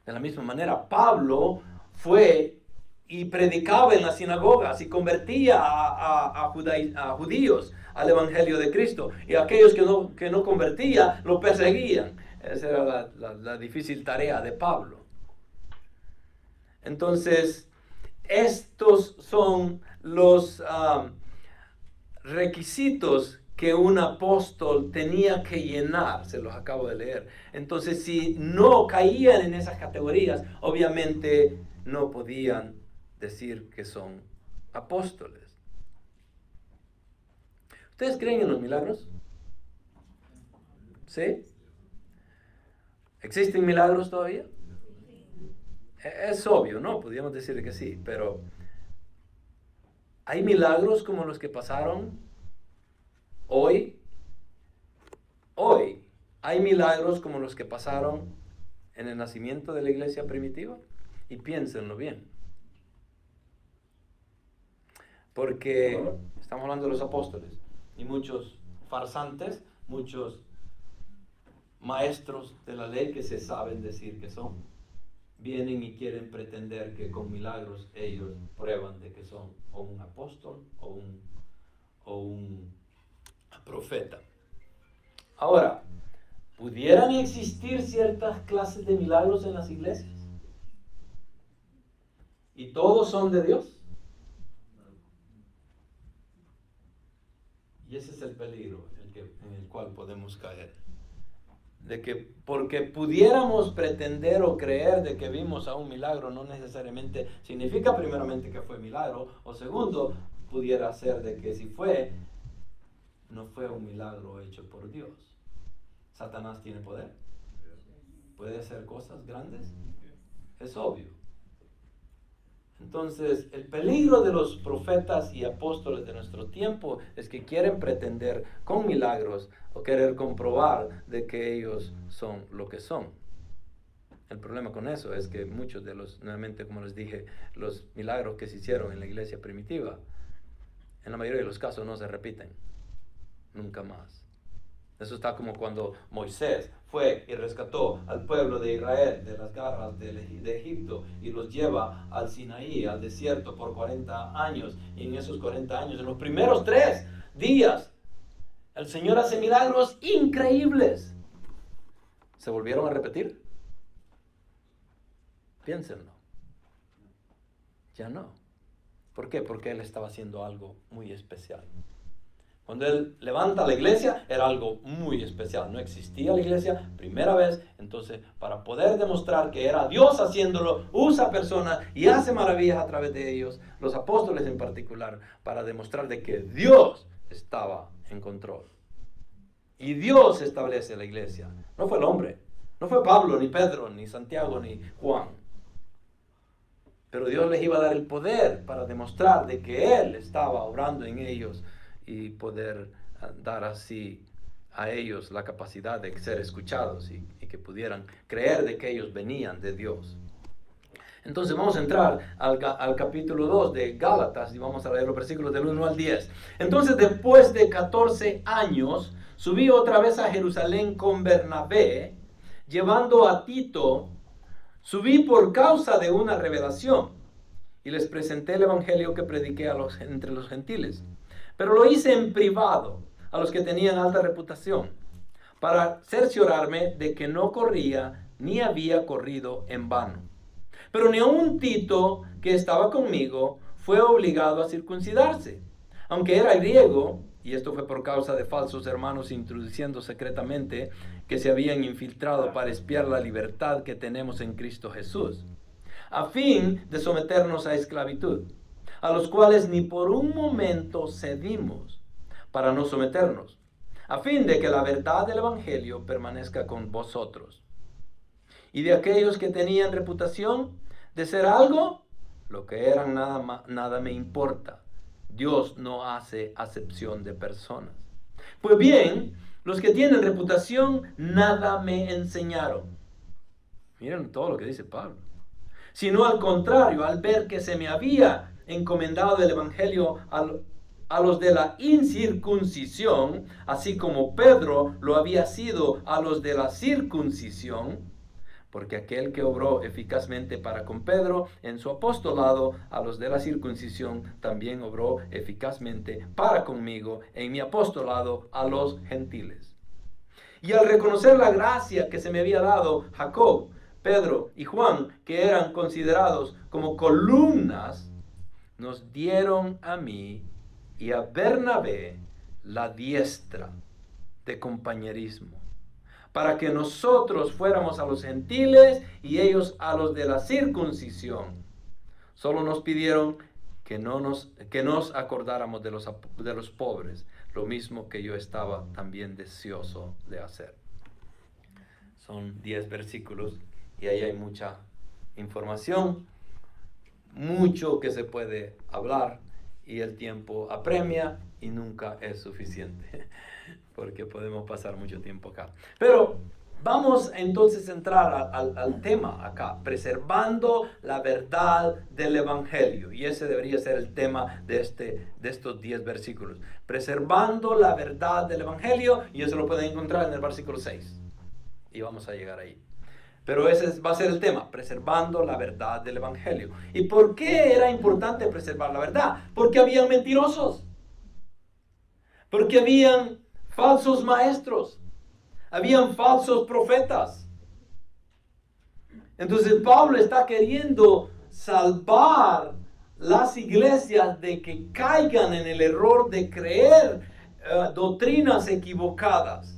De la misma manera, Pablo fue y predicaba en las sinagogas y convertía a judíos al evangelio de Cristo. Y aquellos que no convertía, lo perseguían. Esa era la difícil tarea de Pablo. Entonces, estos son los requisitos que un apóstol tenía que llenar, se los acabo de leer. Entonces, si no caían en esas categorías, obviamente no podían decir que son apóstoles. ¿Ustedes creen en los milagros? ¿Sí? ¿Existen milagros todavía? Es obvio, ¿no? Podríamos decir que sí, pero ¿hay milagros como los que pasaron hoy? Hoy, ¿hay milagros como los que pasaron en el nacimiento de la iglesia primitiva? Y piénsenlo bien. Porque estamos hablando de los apóstoles y muchos farsantes, muchos maestros de la ley que se saben decir que son, vienen y quieren pretender que con milagros ellos prueban de que son o un apóstol o un profeta. Ahora, ¿pudieran existir ciertas clases de milagros en las iglesias? ¿Y todos son de Dios? Y ese es el peligro en el cual podemos caer. De que porque pudiéramos pretender o creer de que vimos a un milagro, no necesariamente significa primeramente que fue milagro, o segundo, pudiera ser de que si fue, no fue un milagro hecho por Dios. ¿Satanás tiene poder? ¿Puede hacer cosas grandes? Es obvio. Entonces, el peligro de los profetas y apóstoles de nuestro tiempo es que quieren pretender con milagros o querer comprobar de que ellos son lo que son. El problema con eso es que muchos de los, nuevamente como les dije, los milagros que se hicieron en la iglesia primitiva, en la mayoría de los casos no se repiten, nunca más. Eso está como cuando Moisés fue y rescató al pueblo de Israel de las garras de Egipto y los lleva al Sinaí, al desierto por 40 años. Y en esos 40 años, en los primeros 3 días, el Señor hace milagros increíbles. ¿Se volvieron a repetir? Piénsenlo. Ya no. ¿Por qué? Porque Él estaba haciendo algo muy especial. Cuando Él levanta la iglesia, era algo muy especial. No existía la iglesia, primera vez. Entonces, para poder demostrar que era Dios haciéndolo, usa personas y hace maravillas a través de ellos, los apóstoles en particular, para demostrar de que Dios estaba en control. Y Dios establece la iglesia. No fue el hombre. No fue Pablo, ni Pedro, ni Santiago, ni Juan. Pero Dios les iba a dar el poder para demostrar de que Él estaba obrando en ellos y poder dar así a ellos la capacidad de ser escuchados y que pudieran creer de que ellos venían de Dios. Entonces vamos a entrar al capítulo 2 de Gálatas y vamos a leer los versículos del 1 al 10. Entonces, después de 14 años, subí otra vez a Jerusalén con Bernabé, llevando a Tito. Subí por causa de una revelación y les presenté el evangelio que prediqué entre los gentiles. Pero lo hice en privado a los que tenían alta reputación, para cerciorarme de que no corría ni había corrido en vano. Pero ni aun Tito, que estaba conmigo, fue obligado a circuncidarse, aunque era griego, y esto fue por causa de falsos hermanos introduciendo secretamente que se habían infiltrado para espiar la libertad que tenemos en Cristo Jesús, a fin de someternos a esclavitud, a los cuales ni por un momento cedimos para no someternos, a fin de que la verdad del evangelio permanezca con vosotros. Y de aquellos que tenían reputación de ser algo, lo que eran nada me importa. Dios no hace acepción de personas. Pues bien, los que tienen reputación nada me enseñaron. Miren todo lo que dice Pablo. Sino al contrario, al ver que se me había encomendado el evangelio a los de la incircuncisión, así como Pedro lo había sido a los de la circuncisión, porque aquel que obró eficazmente para con Pedro en su apostolado, a los de la circuncisión también obró eficazmente para conmigo en mi apostolado a los gentiles. Y al reconocer la gracia que se me había dado, Jacob, Pedro y Juan, que eran considerados como columnas, nos dieron a mí y a Bernabé la diestra de compañerismo, para que nosotros fuéramos a los gentiles y ellos a los de la circuncisión. Solo nos pidieron que nos acordáramos de los pobres, lo mismo que yo estaba también deseoso de hacer. Son 10 versículos y ahí hay mucha información, mucho que se puede hablar y el tiempo apremia y nunca es suficiente, porque podemos pasar mucho tiempo acá. Pero vamos entonces a entrar al tema acá, preservando la verdad del evangelio. Y ese debería ser el tema de estos 10 versículos. Preservando la verdad del evangelio, y eso lo pueden encontrar en el versículo 6. Y vamos a llegar ahí. Pero ese va a ser el tema, preservando la verdad del evangelio. ¿Y por qué era importante preservar la verdad? Porque habían mentirosos. Porque habían falsos maestros. Habían falsos profetas. Entonces Pablo está queriendo salvar las iglesias de que caigan en el error de creer doctrinas equivocadas.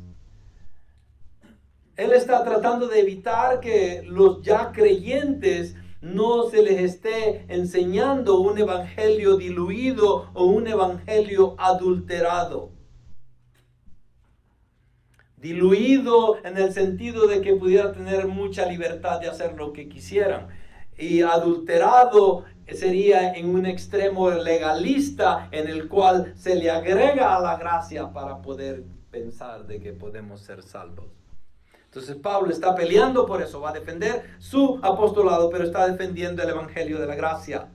Él está tratando de evitar que los ya creyentes no se les esté enseñando un evangelio diluido o un evangelio adulterado. Diluido en el sentido de que pudiera tener mucha libertad de hacer lo que quisieran. y adulterado sería en un extremo legalista en el cual se le agrega a la gracia para poder pensar de que podemos ser salvos. Entonces Pablo está peleando por eso, va a defender su apostolado, pero está defendiendo el evangelio de la gracia.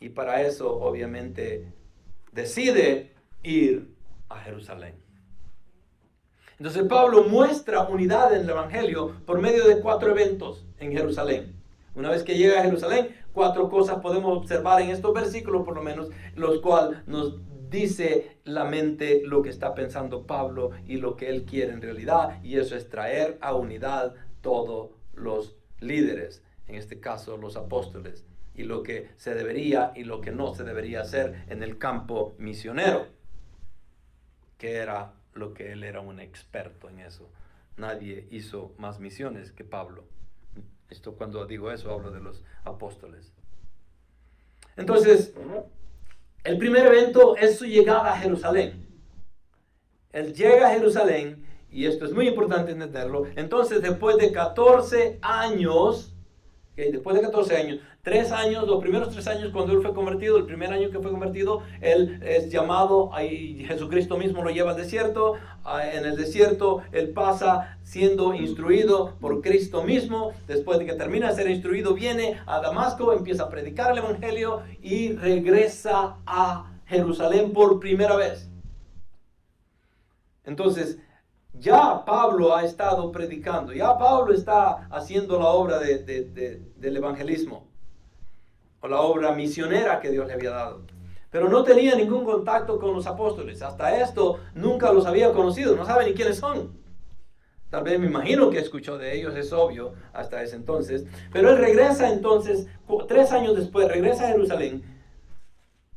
Y para eso obviamente decide ir a Jerusalén. Entonces Pablo muestra unidad en el evangelio por medio de 4 eventos en Jerusalén. Una vez que llega a Jerusalén, 4 cosas podemos observar en estos versículos por lo menos, los cuales nos dice la mente lo que está pensando Pablo y lo que él quiere en realidad, y eso es traer a unidad todos los líderes, en este caso los apóstoles, y lo que se debería y lo que no se debería hacer en el campo misionero, que era lo que él era un experto en eso. Nadie hizo más misiones que Pablo. Esto, cuando digo eso, hablo de los apóstoles. Entonces, el primer evento es su llegada a Jerusalén. Él llega a Jerusalén, y esto es muy importante entenderlo. Entonces, después de 14 años, después de 14 años, 3 años, los primeros 3 años cuando él fue convertido, el primer año que fue convertido, él es llamado, ahí Jesucristo mismo lo lleva al desierto. En el desierto él pasa siendo instruido por Cristo mismo. Después de que termina de ser instruido, viene a Damasco, empieza a predicar el evangelio y regresa a Jerusalén por primera vez. Entonces, ya Pablo ha estado predicando, ya Pablo está haciendo la obra del evangelismo, o la obra misionera que Dios le había dado. Pero no tenía ningún contacto con los apóstoles. Hasta esto nunca los había conocido, no sabe ni quiénes son. Tal vez me imagino que escuchó de ellos, es obvio, hasta ese entonces. Pero él regresa entonces, 3 años después, regresa a Jerusalén,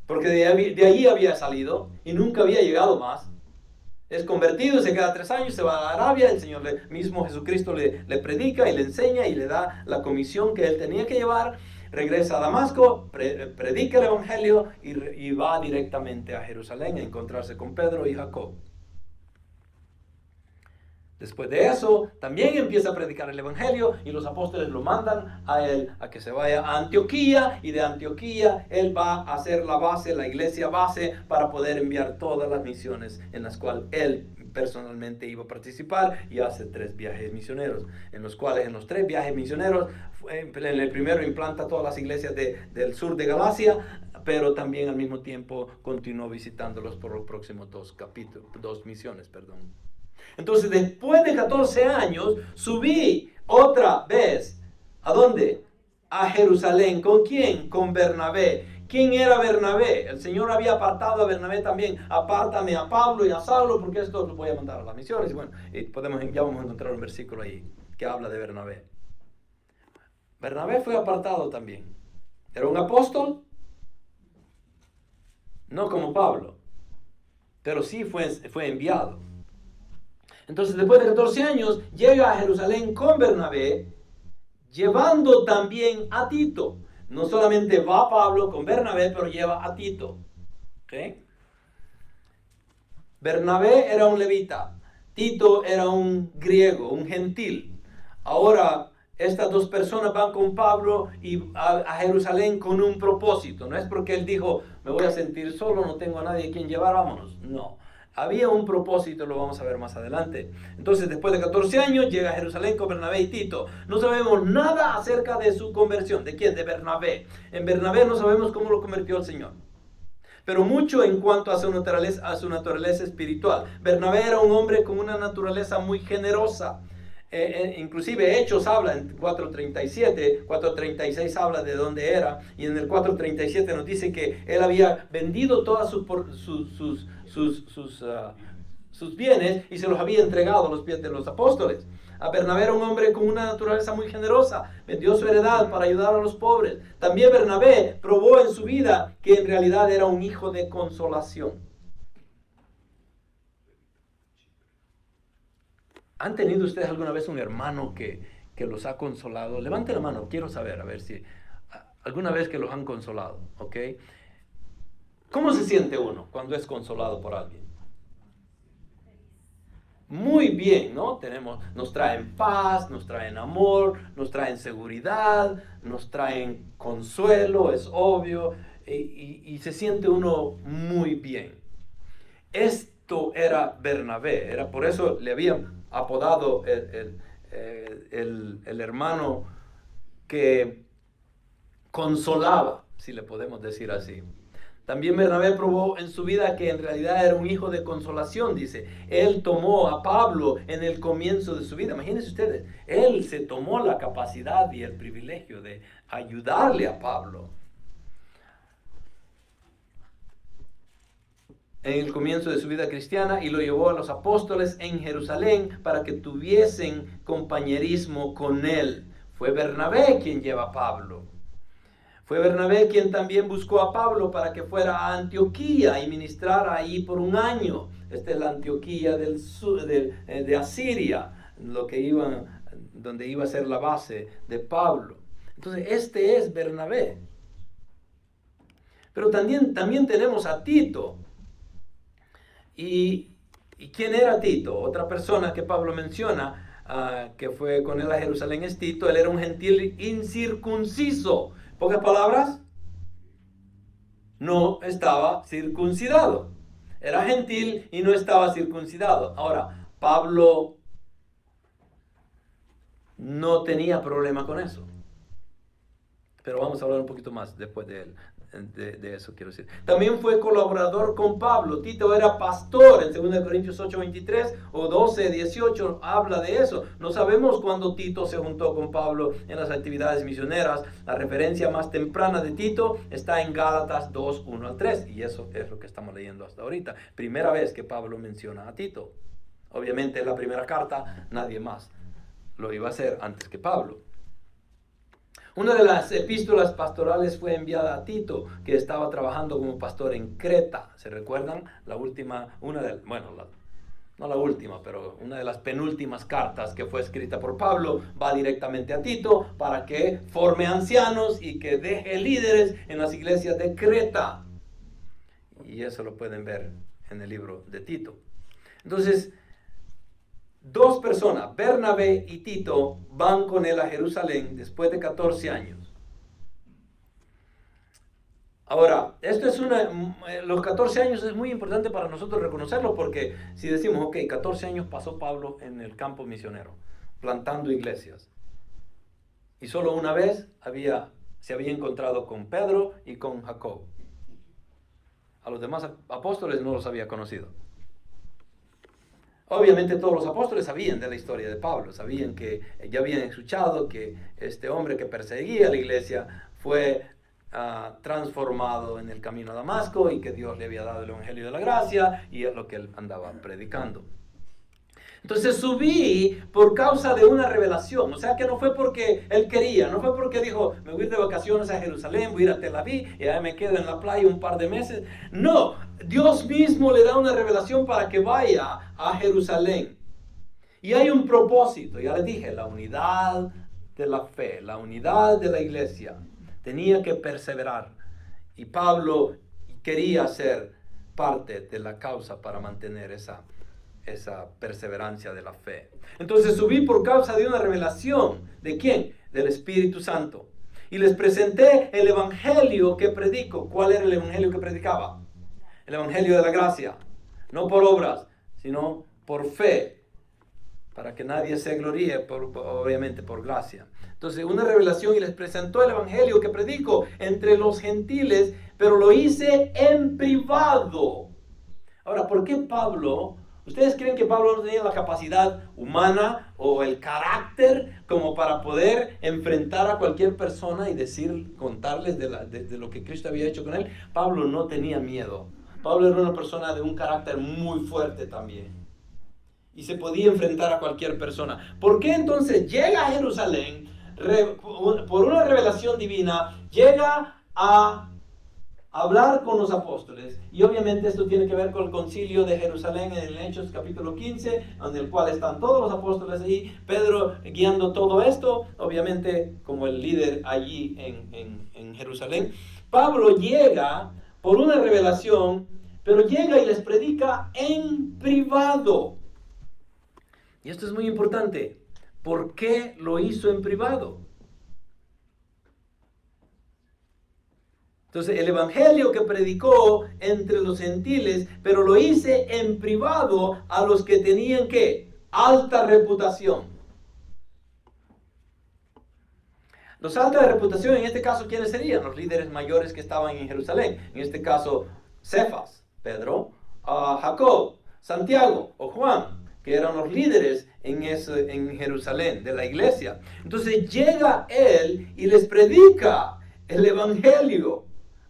porque de allí había salido y nunca había llegado más. Es convertido, se queda 3 años, se va a Arabia, el Señor mismo Jesucristo le predica y le enseña y le da la comisión que él tenía que llevar. Regresa a Damasco, predica el evangelio y va directamente a Jerusalén a encontrarse con Pedro y Jacob. Después de eso, también empieza a predicar el evangelio y los apóstoles lo mandan a él a que se vaya a Antioquía, y de Antioquía él va a hacer la base, la iglesia base, para poder enviar todas las misiones en las cuales él personalmente iba a participar, y hace 3 viajes misioneros, en los cuales en los 3 viajes misioneros, en el primero implanta todas las iglesias del sur de Galacia, pero también al mismo tiempo continuó visitándolos por los próximos 2 misiones. Entonces, después de 14 años, subí otra vez. ¿A dónde? A Jerusalén. ¿Con quién? Con Bernabé. ¿Quién era Bernabé? El Señor había apartado a Bernabé también. Apártame a Pablo y a Saulo, porque estos los voy a mandar a las misiones. Y bueno, ya vamos a encontrar un versículo ahí que habla de Bernabé. Bernabé fue apartado también. ¿Era un apóstol? No como Pablo, pero sí fue enviado. Entonces, después de 14 años, llega a Jerusalén con Bernabé, llevando también a Tito. No solamente va Pablo con Bernabé, pero lleva a Tito. ¿Okay? Bernabé era un levita, Tito era un griego, un gentil. Ahora, estas 2 personas van con Pablo y a Jerusalén con un propósito. No es porque él dijo, me voy a sentir solo, no tengo a nadie a quien llevar, vámonos. No. Había un propósito, lo vamos a ver más adelante. Entonces, después de 14 años, llega a Jerusalén con Bernabé y Tito. No sabemos nada acerca de su conversión. ¿De quién? De Bernabé. En Bernabé no sabemos cómo lo convirtió el Señor, pero mucho en cuanto a su naturaleza espiritual. Bernabé era un hombre con una naturaleza muy generosa. Inclusive Hechos habla en 4:37, 4:36 habla de dónde era, y en el 4:37 nos dice que él había vendido todas sus bienes y se los había entregado a los pies de los apóstoles. A Bernabé era un hombre con una naturaleza muy generosa, vendió su heredad para ayudar a los pobres. También Bernabé probó en su vida que en realidad era un hijo de consolación. ¿Han tenido ustedes alguna vez un hermano que los ha consolado? Levante la mano, quiero saber, a ver si alguna vez que los han consolado, ¿ok? ¿Cómo se siente uno cuando es consolado por alguien? muy bien, ¿no? Nos traen paz, nos traen amor, nos traen seguridad, nos traen consuelo, es obvio, y se siente uno muy bien. Esto era Bernabé, era por eso le habían apodado el hermano que consolaba, si le podemos decir así. También Bernabé probó en su vida que en realidad era un hijo de consolación, dice. Él tomó a Pablo en el comienzo de su vida. Imagínense ustedes, él se tomó la capacidad y el privilegio de ayudarle a Pablo en el comienzo de su vida cristiana y lo llevó a los apóstoles en Jerusalén para que tuviesen compañerismo con él. Fue Bernabé quien lleva a Pablo. Fue Bernabé quien también buscó a Pablo para que fuera a Antioquía y ministrara ahí por un año. Esta es la Antioquía del sur, de Asiria, donde iba a ser la base de Pablo. Entonces, este es Bernabé. Pero también tenemos a Tito. ¿Y quién era Tito? Otra persona que Pablo menciona, que fue con él a Jerusalén, es Tito. Él era un gentil incircunciso. Pocas palabras, no estaba circuncidado. Era gentil y no estaba circuncidado. Ahora, Pablo no tenía problema con eso. Pero vamos a hablar un poquito más después de él. De eso quiero decir. También fue colaborador con Pablo. Tito era pastor. En 2 Corintios 8:23 o 12:18 habla de eso. No sabemos cuándo Tito se juntó con Pablo en las actividades misioneras. La referencia más temprana de Tito está en Gálatas 2:1-3 y eso es lo que estamos leyendo hasta ahorita. Primera vez que Pablo menciona a Tito. Obviamente en la primera carta nadie más lo iba a hacer antes que Pablo. Una de las epístolas pastorales fue enviada a Tito, que estaba trabajando como pastor en Creta. ¿Se recuerdan? La última, no la última, pero una de las penúltimas cartas que fue escrita por Pablo va directamente a Tito para que forme ancianos y que deje líderes en las iglesias de Creta. Y eso lo pueden ver en el libro de Tito. Entonces, dos personas, Bernabé y Tito, van con él a Jerusalén después de 14 años. Ahora, los 14 años es muy importante para nosotros reconocerlo porque si decimos, ok, 14 años pasó Pablo en el campo misionero, plantando iglesias. Y solo una vez se había encontrado con Pedro y con Jacob. A los demás apóstoles no los había conocido. Obviamente todos los apóstoles sabían de la historia de Pablo, sabían que ya habían escuchado que este hombre que perseguía a la iglesia fue transformado en el camino a Damasco y que Dios le había dado el evangelio de la gracia y es lo que él andaba predicando. Entonces subí por causa de una revelación, o sea que no fue porque él quería, no fue porque dijo, me voy a ir de vacaciones a Jerusalén, voy a ir a Tel Aviv y ahí me quedo en la playa un par de meses. No, Dios mismo le da una revelación para que vaya a Jerusalén. Y hay un propósito, ya les dije, la unidad de la fe, la unidad de la iglesia. Tenía que perseverar y Pablo quería ser parte de la causa para mantener esa perseverancia de la fe. Entonces subí por causa de una revelación. ¿De quién? Del Espíritu Santo. Y les presenté el evangelio que predico. ¿Cuál era el evangelio que predicaba? El evangelio de la gracia. No por obras, sino por fe. Para que nadie se gloríe, obviamente por gracia. Entonces una revelación y les presentó el evangelio que predico entre los gentiles, pero lo hice en privado. Ahora, ¿por qué Pablo? ¿Ustedes creen que Pablo no tenía la capacidad humana o el carácter como para poder enfrentar a cualquier persona y contarles de lo que Cristo había hecho con él? Pablo no tenía miedo. Pablo era una persona de un carácter muy fuerte también. Y se podía enfrentar a cualquier persona. ¿Por qué entonces llega a Jerusalén por una revelación divina? Llega a hablar con los apóstoles, y obviamente esto tiene que ver con el concilio de Jerusalén en el Hechos capítulo 15, en el cual están todos los apóstoles ahí, Pedro guiando todo esto, obviamente como el líder allí en Jerusalén. Pablo llega por una revelación, pero llega y les predica en privado. Y esto es muy importante. ¿Por qué lo hizo en privado? Entonces, el evangelio que predicó entre los gentiles, pero lo hice en privado a los que tenían, ¿qué? Alta reputación. Los alta reputación, en este caso, ¿quiénes serían? Los líderes mayores que estaban en Jerusalén. En este caso, Cefas, Pedro, Jacob, Santiago o Juan, que eran los líderes en Jerusalén de la iglesia. Entonces llega él y les predica el evangelio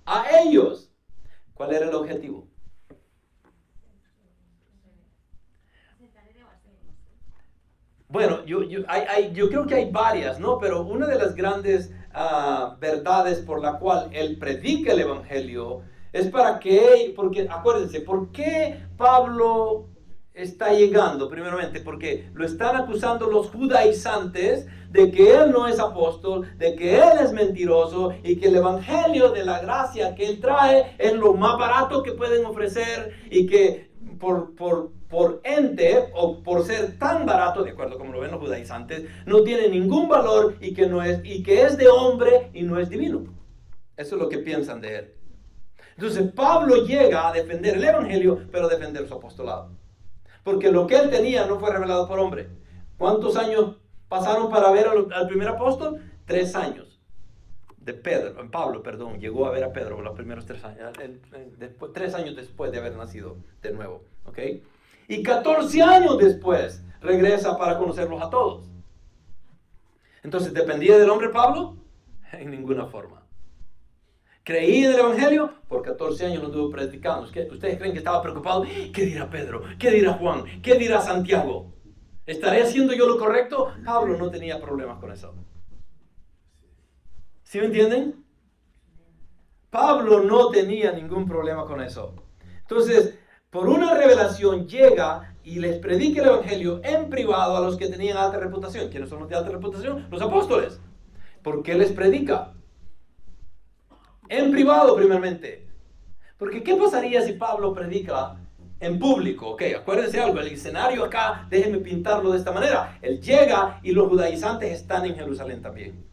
a ellos. ¿Cuál era el objetivo? Bueno, yo creo que hay varias, ¿no? Pero una de las grandes verdades por la cual él predica el evangelio es porque acuérdense, ¿por qué Pablo está llegando? Primeramente, porque lo están acusando los judaizantes de que él no es apóstol, de que él es mentiroso y que el evangelio de la gracia que él trae es lo más barato que pueden ofrecer y que por ente o por ser tan barato, de acuerdo como lo ven los judaizantes, no tiene ningún valor y que es de hombre y no es divino. Eso es lo que piensan de él. Entonces Pablo llega a defender el evangelio, pero a defender su apostolado. Porque lo que él tenía no fue revelado por hombre. ¿Cuántos años pasaron para ver al primer apóstol? 3 años. Pablo llegó a ver a Pedro los primeros 3 años. 3 años después de haber nacido de nuevo. ¿Ok? Y 14 años después regresa para conocerlos a todos. Entonces, ¿dependía del hombre Pablo? En ninguna forma. ¿Creí en el evangelio? Por 14 años no estuvo predicando. ¿Ustedes creen que estaba preocupado? ¿Qué dirá Pedro? ¿Qué dirá Juan? ¿Qué dirá Santiago? ¿Estaré haciendo yo lo correcto? Pablo no tenía problemas con eso. ¿Sí me entienden? Pablo no tenía ningún problema con eso. Entonces, por una revelación llega y les predica el evangelio en privado a los que tenían alta reputación. ¿Quiénes son los de alta reputación? Los apóstoles. ¿Por qué les predica? En privado, primeramente. Porque ¿qué pasaría si Pablo predica en público? Ok, acuérdense algo, el escenario acá, déjenme pintarlo de esta manera. Él llega y los judaizantes están en Jerusalén también.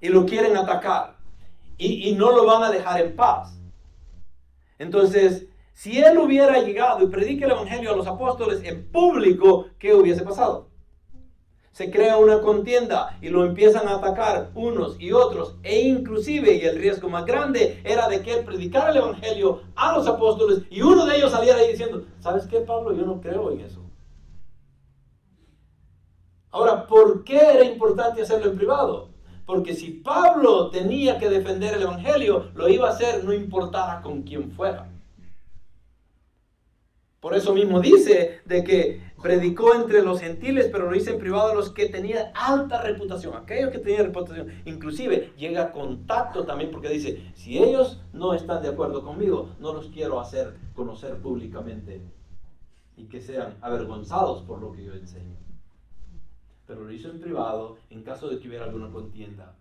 Y lo quieren atacar. Y no lo van a dejar en paz. Entonces, si él hubiera llegado y predica el evangelio a los apóstoles en público, ¿qué hubiese pasado? Se crea una contienda y lo empiezan a atacar unos y otros, e inclusive, y el riesgo más grande era de que él predicara el evangelio a los apóstoles y uno de ellos saliera ahí diciendo, ¿sabes qué, Pablo? Yo no creo en eso. Ahora, ¿por qué era importante hacerlo en privado? Porque si Pablo tenía que defender el evangelio, lo iba a hacer no importara con quién fuera. Por eso mismo dice de que predicó entre los gentiles, pero lo hizo en privado a los que tenían alta reputación. Aquellos que tenían reputación. Inclusive llega a contacto también porque dice, si ellos no están de acuerdo conmigo, no los quiero hacer conocer públicamente y que sean avergonzados por lo que yo enseño. Pero lo hizo en privado en caso de que hubiera alguna contienda,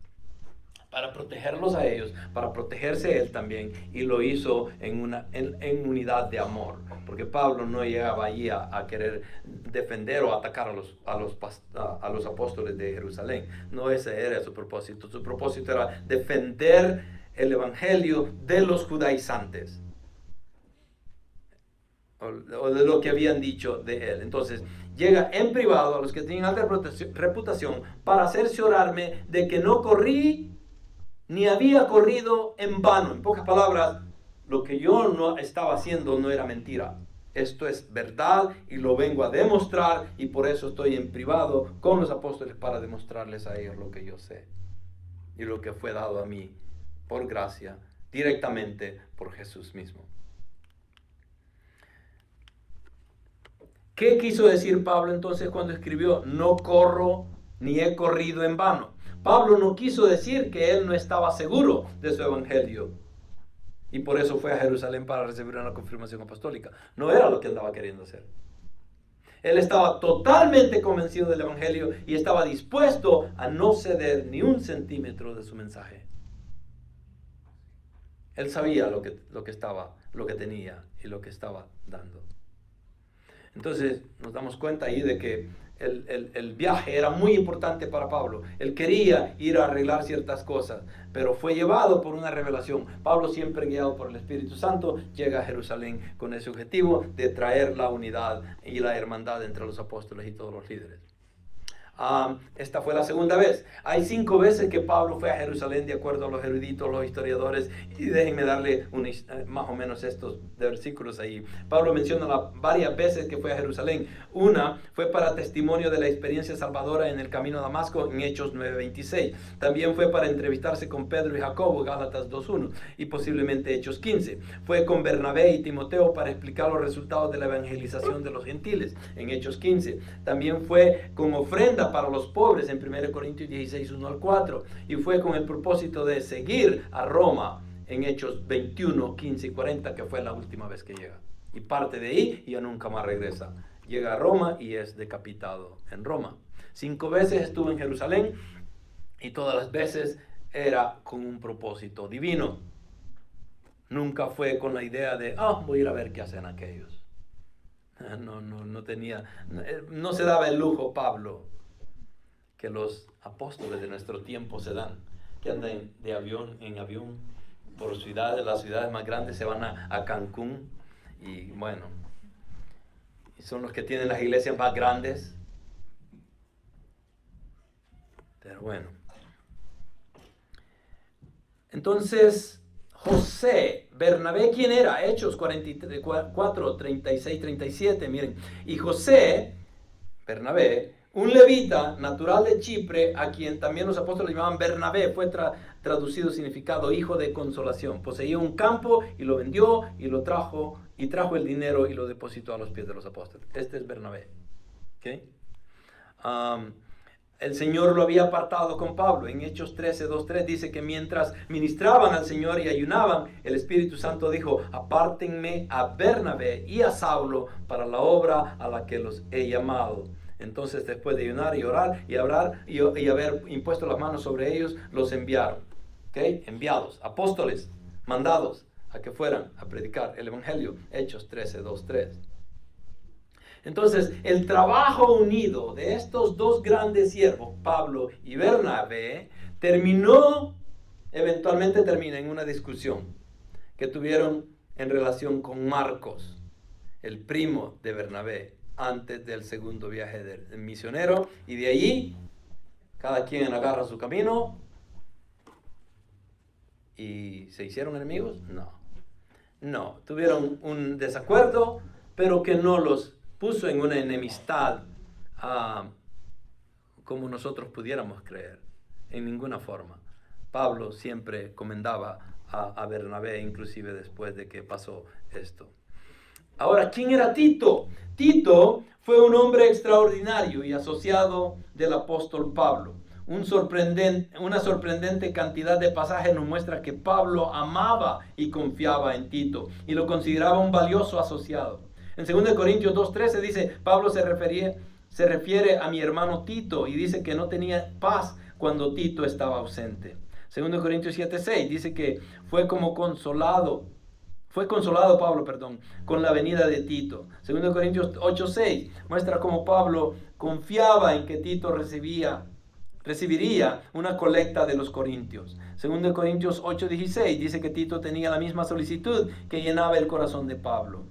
para protegerlos a ellos, para protegerse él también, y lo hizo en unidad de amor, porque Pablo no llegaba allí a querer defender o atacar a los apóstoles de Jerusalén. No ese era su propósito era defender el evangelio de los judaizantes, o de lo que habían dicho de él. Entonces llega en privado a los que tenían alta reputación para cerciorarme de que no corrí ni había corrido en vano. En pocas palabras, lo que yo no estaba haciendo no era mentira. Esto es verdad y lo vengo a demostrar, y por eso estoy en privado con los apóstoles para demostrarles a ellos lo que yo sé y lo que fue dado a mí por gracia, directamente por Jesús mismo. ¿Qué quiso decir Pablo entonces cuando escribió no corro ni he corrido en vano? Pablo no quiso decir que él no estaba seguro de su evangelio y por eso fue a Jerusalén para recibir una confirmación apostólica. No era lo que andaba queriendo hacer. Él estaba totalmente convencido del evangelio y estaba dispuesto a no ceder ni un centímetro de su mensaje. Él sabía lo que tenía y lo que estaba dando. Entonces nos damos cuenta ahí de que el viaje era muy importante para Pablo. Él quería ir a arreglar ciertas cosas, pero fue llevado por una revelación. Pablo, siempre guiado por el Espíritu Santo, llega a Jerusalén con ese objetivo de traer la unidad y la hermandad entre los apóstoles y todos los líderes. Esta fue la segunda vez. Hay 5 veces que Pablo fue a Jerusalén, de acuerdo a los eruditos, los historiadores, y déjenme darle más o menos estos versículos ahí. Pablo menciona varias veces que fue a Jerusalén. Una fue para testimonio de la experiencia salvadora en el camino a Damasco, en Hechos 9:26. También fue para entrevistarse con Pedro y Jacobo, Gálatas 2:1, y posiblemente Hechos 15. Fue con Bernabé y Timoteo para explicar los resultados de la evangelización de los gentiles, en Hechos 15. También fue con ofrenda para los pobres, en 1 Corintios 16:1-4, y fue con el propósito de seguir a Roma, en Hechos 21:15 y 40, que fue la última vez que llega, y parte de ahí y ya nunca más regresa. Llega a Roma y es decapitado en Roma. 5 veces estuvo en Jerusalén, y todas las veces era con un propósito divino. Nunca fue con la idea de, voy a ir a ver qué hacen aquellos. No se daba el lujo Pablo que los apóstoles de nuestro tiempo se dan, que andan de avión en avión por ciudades, las ciudades más grandes, se van a Cancún, y bueno, y son los que tienen las iglesias más grandes. Pero bueno, entonces José, Bernabé, ¿quién era? Hechos 44, 36, 37, miren. Y José, Bernabé, un levita natural de Chipre, a quien también los apóstoles llamaban Bernabé, fue traducido significado hijo de consolación. Poseía un campo y lo vendió y trajo el dinero y lo depositó a los pies de los apóstoles. Este es Bernabé. ¿Okay? El Señor lo había apartado con Pablo. En Hechos 13:2-3 dice que mientras ministraban al Señor y ayunaban, el Espíritu Santo dijo: apártenme a Bernabé y a Saulo para la obra a la que los he llamado. Entonces, después de ayunar y orar y haber impuesto las manos sobre ellos, los enviaron. ¿Okay? Enviados, apóstoles, mandados a que fueran a predicar el Evangelio. Hechos 13:2-3. Entonces, el trabajo unido de estos 2 grandes siervos, Pablo y Bernabé, eventualmente termina en una discusión que tuvieron en relación con Marcos, el primo de Bernabé, antes del segundo viaje del misionero, y de allí cada quien agarra su camino. ¿Y se hicieron enemigos? No, tuvieron un desacuerdo, pero que no los puso en una enemistad como nosotros pudiéramos creer, en ninguna forma. Pablo siempre comendaba a Bernabé, inclusive después de que pasó esto. Ahora, ¿quién era Tito? Tito fue un hombre extraordinario y asociado del apóstol Pablo. Una sorprendente cantidad de pasajes nos muestra que Pablo amaba y confiaba en Tito y lo consideraba un valioso asociado. En 2 Corintios 2:13 dice, Pablo se refiere a mi hermano Tito y dice que no tenía paz cuando Tito estaba ausente. 2 Corintios 7:6 dice que fue consolado Pablo, con la venida de Tito. 2 Corintios 8:6 muestra cómo Pablo confiaba en que Tito recibiría una colecta de los corintios. 2 Corintios 8:16 dice que Tito tenía la misma solicitud que llenaba el corazón de Pablo.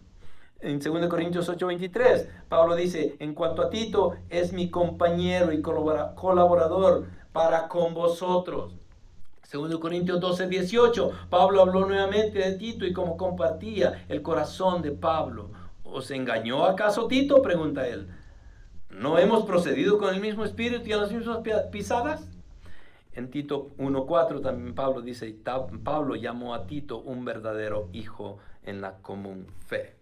En 2 Corintios 8:23, Pablo dice, en cuanto a Tito, es mi compañero y colaborador para con vosotros. 2 Corintios 12:18, Pablo habló nuevamente de Tito y cómo compartía el corazón de Pablo. ¿Os engañó acaso Tito?, pregunta él. ¿No hemos procedido con el mismo espíritu y en las mismas pisadas? En Tito 1:4 también Pablo dice, Pablo llamó a Tito un verdadero hijo en la común fe.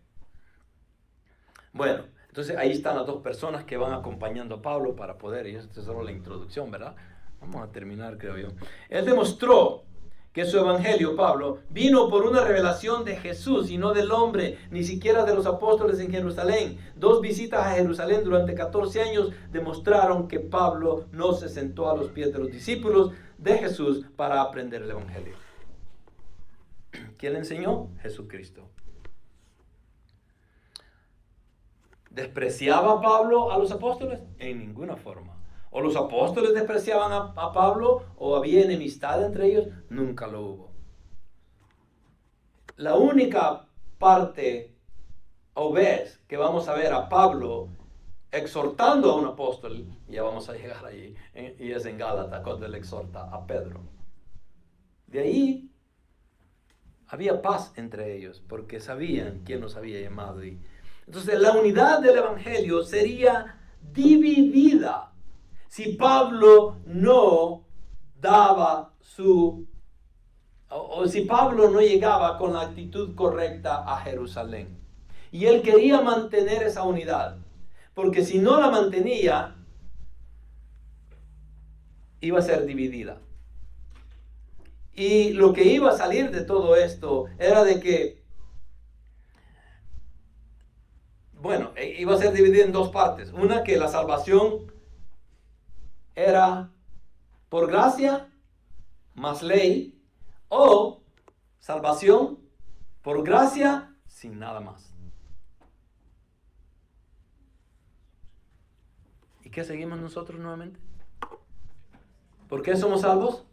Bueno, entonces ahí están las 2 personas que van acompañando a Pablo para poder, y esto es solo la introducción, ¿verdad? Vamos a terminar, creo yo. Él demostró que su evangelio, Pablo, vino por una revelación de Jesús y no del hombre, ni siquiera de los apóstoles en Jerusalén. 2 visitas a Jerusalén durante 14 años demostraron que Pablo no se sentó a los pies de los discípulos de Jesús para aprender el evangelio. ¿Quién le enseñó? Jesucristo. ¿Despreciaba Pablo a los apóstoles? En ninguna forma. ¿O los apóstoles despreciaban a Pablo? ¿O había enemistad entre ellos? Nunca lo hubo. La única parte o vez que vamos a ver a Pablo exhortando a un apóstol, ya vamos a llegar allí, y es en Gálatas cuando él exhorta a Pedro. De ahí había paz entre ellos porque sabían quién los había llamado. Entonces la unidad del evangelio sería dividida si Pablo no daba o si Pablo no llegaba con la actitud correcta a Jerusalén. Y él quería mantener esa unidad, porque si no la mantenía, iba a ser dividida. Y lo que iba a salir de todo esto era de que, bueno, iba a ser dividida en dos partes. Una, que la salvación era por gracia más ley, o salvación por gracia sin nada más. ¿Y qué seguimos nosotros nuevamente? ¿Por qué somos salvos?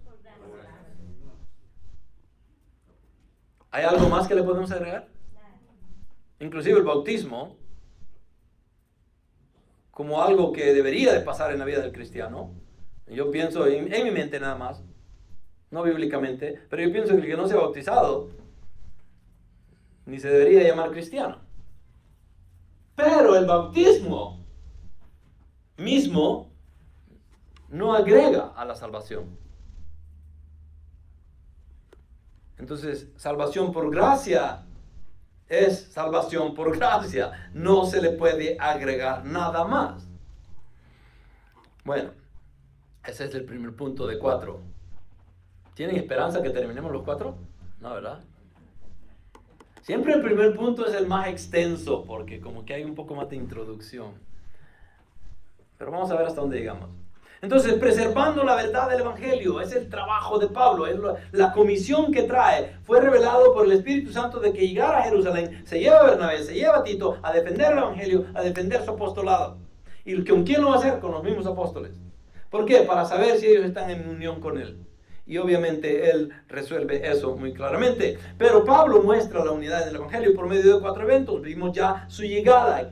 ¿Hay algo más que le podemos agregar? Inclusive el bautismo, como algo que debería de pasar en la vida del cristiano. Yo pienso en mi mente nada más, no bíblicamente, pero yo pienso que el que no se ha bautizado ni se debería llamar cristiano. Pero el bautismo mismo no agrega a la salvación. Entonces, salvación por gracia es salvación por gracia. No se le puede agregar nada más. Bueno, ese es el primer punto de 4. ¿Tienen esperanza que terminemos los 4? No, ¿verdad? Siempre el primer punto es el más extenso, porque como que hay un poco más de introducción. Pero vamos a ver hasta dónde llegamos. Entonces, preservando la verdad del Evangelio, es el trabajo de Pablo, es la comisión que trae. Fue revelado por el Espíritu Santo de que llegara a Jerusalén, se lleva a Bernabé, se lleva a Tito a defender el Evangelio, a defender su apostolado. ¿Y con quién lo va a hacer? Con los mismos apóstoles. ¿Por qué? Para saber si ellos están en unión con él. Y obviamente él resuelve eso muy claramente. Pero Pablo muestra la unidad del Evangelio por medio de 4 eventos. Vimos ya su llegada,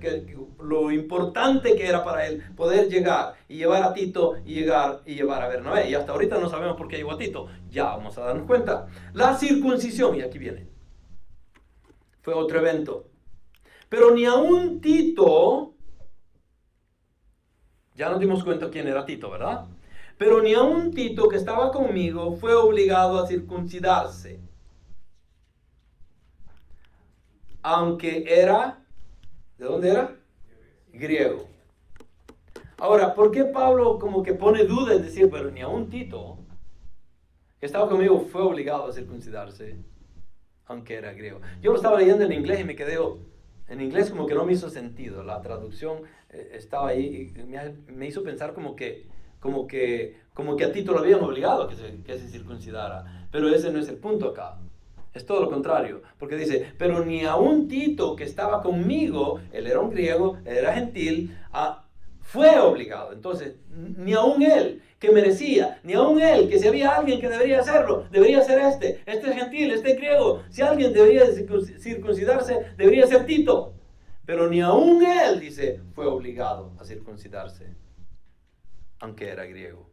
lo importante que era para él poder llegar y llevar a Tito y llevar a Bernabé. Y hasta ahorita no sabemos por qué llegó a Tito. Ya vamos a darnos cuenta. La circuncisión, y aquí viene, fue otro evento. Pero ni aún Tito, ya nos dimos cuenta quién era Tito, ¿verdad? Pero ni aun Tito, que estaba conmigo, fue obligado a circuncidarse. Aunque era, ¿de dónde era? Griego. Ahora, ¿por qué Pablo como que pone duda en decir, pero ni aun Tito, que estaba conmigo, fue obligado a circuncidarse, aunque era griego? Yo lo estaba leyendo en inglés y me quedé, en inglés como que no me hizo sentido. La traducción estaba ahí y me hizo pensar como que a Tito lo habían obligado a que se circuncidara. Pero ese no es el punto acá. Es todo lo contrario. Porque dice, pero ni aun Tito, que estaba conmigo, él era un griego, él era gentil, fue obligado. Entonces, ni aun él, que merecía, ni aun él, que si había alguien que debería hacerlo, debería ser este es gentil, este es griego. Si alguien debería circuncidarse, debería ser Tito. Pero ni aun él, dice, fue obligado a circuncidarse, aunque era griego.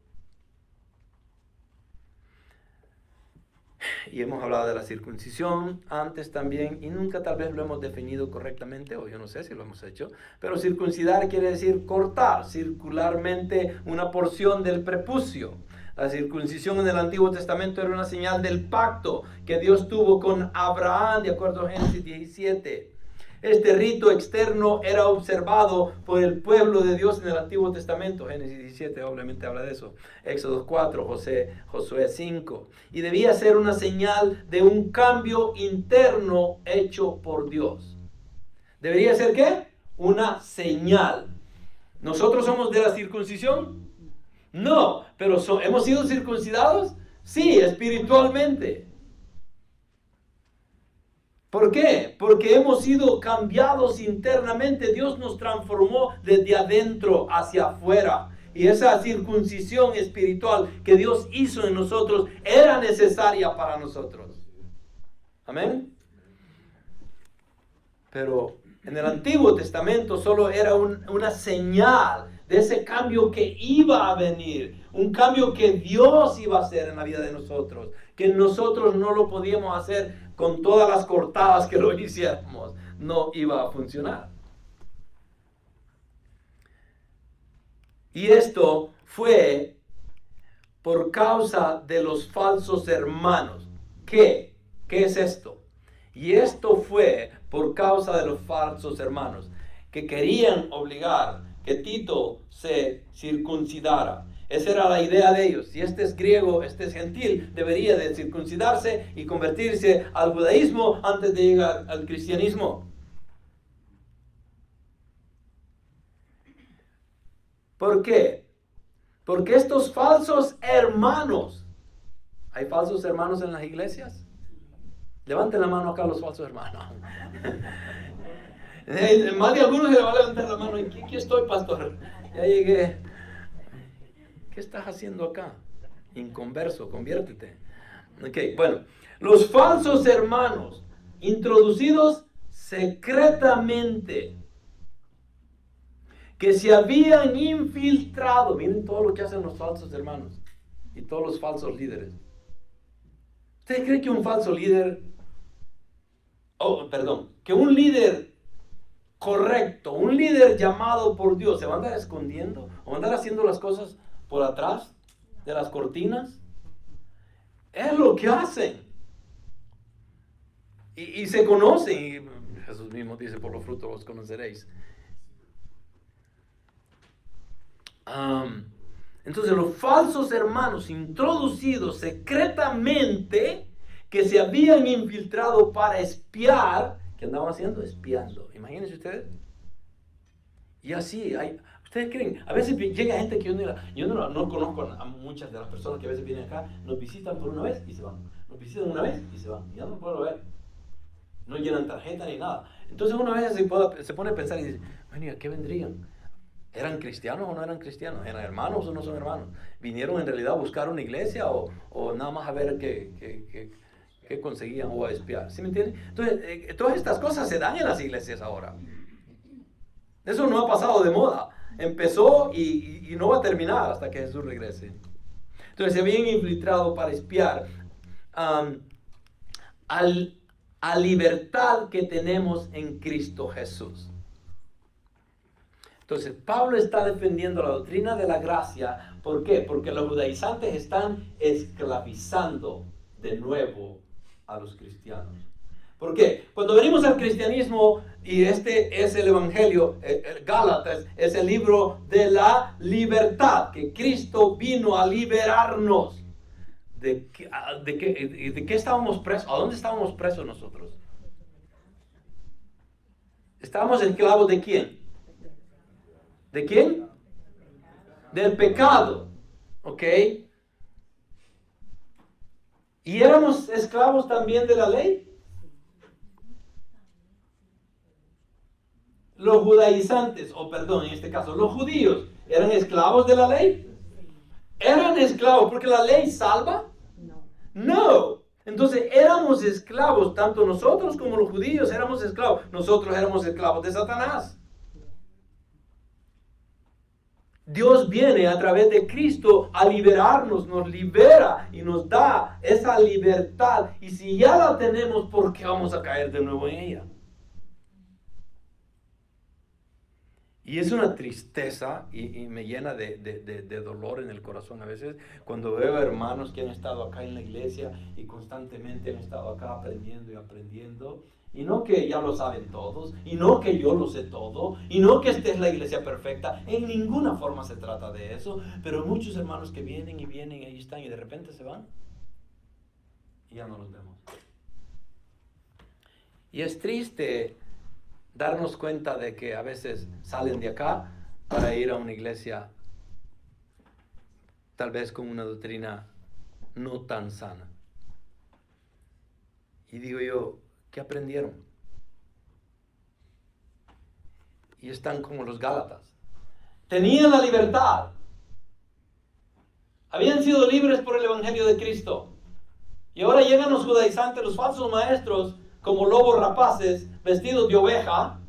Y hemos hablado de la circuncisión antes también, y nunca tal vez lo hemos definido correctamente, o yo no sé si lo hemos hecho, pero circuncidar quiere decir cortar circularmente una porción del prepucio. La circuncisión en el Antiguo Testamento era una señal del pacto que Dios tuvo con Abraham, de acuerdo a Génesis 17. Este rito externo era observado por el pueblo de Dios en el Antiguo Testamento. Génesis 17 obviamente habla de eso. Éxodo 4, Josué 5. Y debía ser una señal de un cambio interno hecho por Dios. ¿Debería ser qué? Una señal. ¿Nosotros somos de la circuncisión? No, pero ¿hemos sido circuncidados? Sí, espiritualmente. ¿Por qué? Porque hemos sido cambiados internamente. Dios nos transformó desde adentro hacia afuera. Y esa circuncisión espiritual que Dios hizo en nosotros era necesaria para nosotros. Amén. Pero en el Antiguo Testamento solo era una señal de ese cambio que iba a venir. Un cambio que Dios iba a hacer en la vida de nosotros. Que nosotros no lo podíamos hacer con todas las cortadas que lo hiciéramos. No iba a funcionar. Y esto fue por causa de los falsos hermanos. ¿Qué? ¿Qué es esto? Y esto fue por causa de los falsos hermanos que querían obligar que Tito se circuncidara. Esa era la idea de ellos. Si este es griego, este es gentil, debería de circuncidarse y convertirse al judaísmo antes de llegar al cristianismo. ¿Por qué? Porque estos falsos hermanos, ¿hay falsos hermanos en las iglesias? Levanten la mano acá los falsos hermanos. Más de algunos se le va a levantar la mano. Aquí estoy, pastor. Ya llegué. ¿Qué estás haciendo acá? Inconverso, conviértete. Ok, bueno. Los falsos hermanos, introducidos secretamente, que se habían infiltrado. Miren todo lo que hacen los falsos hermanos y todos los falsos líderes. ¿Usted cree que un falso líder, que un líder correcto, un líder llamado por Dios, se va a andar escondiendo o va a andar haciendo las cosas por atrás de las cortinas? Es lo que hacen. Y se conocen. Y Jesús mismo dice, por los frutos los conoceréis. Entonces los falsos hermanos introducidos secretamente, que se habían infiltrado para espiar, ¿qué andaban haciendo? Espiando. Imagínense ustedes. Y así, ¿ustedes creen? A veces llega gente que yo no conozco a muchas de las personas que a veces vienen acá, nos visitan por una vez y se van. Nos visitan una vez y se van. Ya no puedo ver. No llenan tarjeta ni nada. Entonces una vez se pone a pensar y dice, bueno, ¿a qué vendrían? ¿Eran cristianos o no eran cristianos? ¿Eran hermanos o no son hermanos? ¿Vinieron en realidad a buscar una iglesia o nada más a ver qué conseguían o a espiar? ¿Sí me entienden? Entonces, todas estas cosas se dan en las iglesias ahora. Eso no ha pasado de moda. Empezó y no va a terminar hasta que Jesús regrese. Entonces, se habían infiltrado para espiar a libertad que tenemos en Cristo Jesús. Entonces, Pablo está defendiendo la doctrina de la gracia. ¿Por qué? Porque los judaizantes están esclavizando de nuevo a los cristianos. ¿Por qué? Cuando venimos al cristianismo, y este es el Evangelio, Gálatas, es el libro de la libertad, que Cristo vino a liberarnos. ¿De qué estábamos presos? ¿A dónde estábamos presos nosotros? ¿Estábamos esclavos de quién? ¿De quién? Del pecado. ¿Ok? ¿Y éramos esclavos también de la ley? Los judaizantes, en este caso, los judíos, ¿eran esclavos de la ley? ¿Eran esclavos porque la ley salva? No. Entonces éramos esclavos, tanto nosotros como los judíos éramos esclavos. Nosotros éramos esclavos de Satanás. Dios viene a través de Cristo a liberarnos, nos libera y nos da esa libertad. Y si ya la tenemos, ¿por qué vamos a caer de nuevo en ella? Y es una tristeza y me llena de dolor en el corazón a veces cuando veo hermanos que han estado acá en la iglesia y constantemente han estado acá aprendiendo y aprendiendo. Y no que ya lo saben todos, y no que yo lo sé todo, y no que esta es la iglesia perfecta. En ninguna forma se trata de eso. Pero muchos hermanos que vienen y vienen, ahí están y de repente se van y ya no los vemos. Y es triste darnos cuenta de que a veces salen de acá para ir a una iglesia tal vez con una doctrina no tan sana. Y digo yo, ¿Qué aprendieron? Y están como los Gálatas. Tenían la libertad. Habían sido libres por el Evangelio de Cristo. Y ahora llegan los judaizantes, los falsos maestros, como lobos rapaces, vestidos de oveja,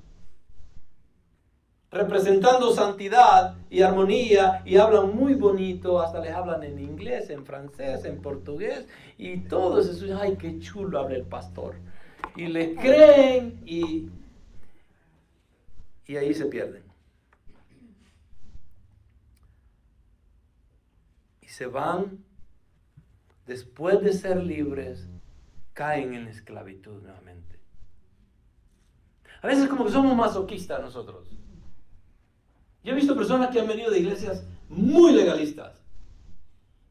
representando santidad y armonía, y hablan muy bonito, hasta les hablan en inglés, en francés, en portugués, y todos esos, ay, qué chulo habla el pastor. Y le creen, y ahí se pierden. Y se van, después de ser libres, caen en la esclavitud nuevamente. A veces como que somos masoquistas nosotros. Yo he visto personas que han venido de iglesias muy legalistas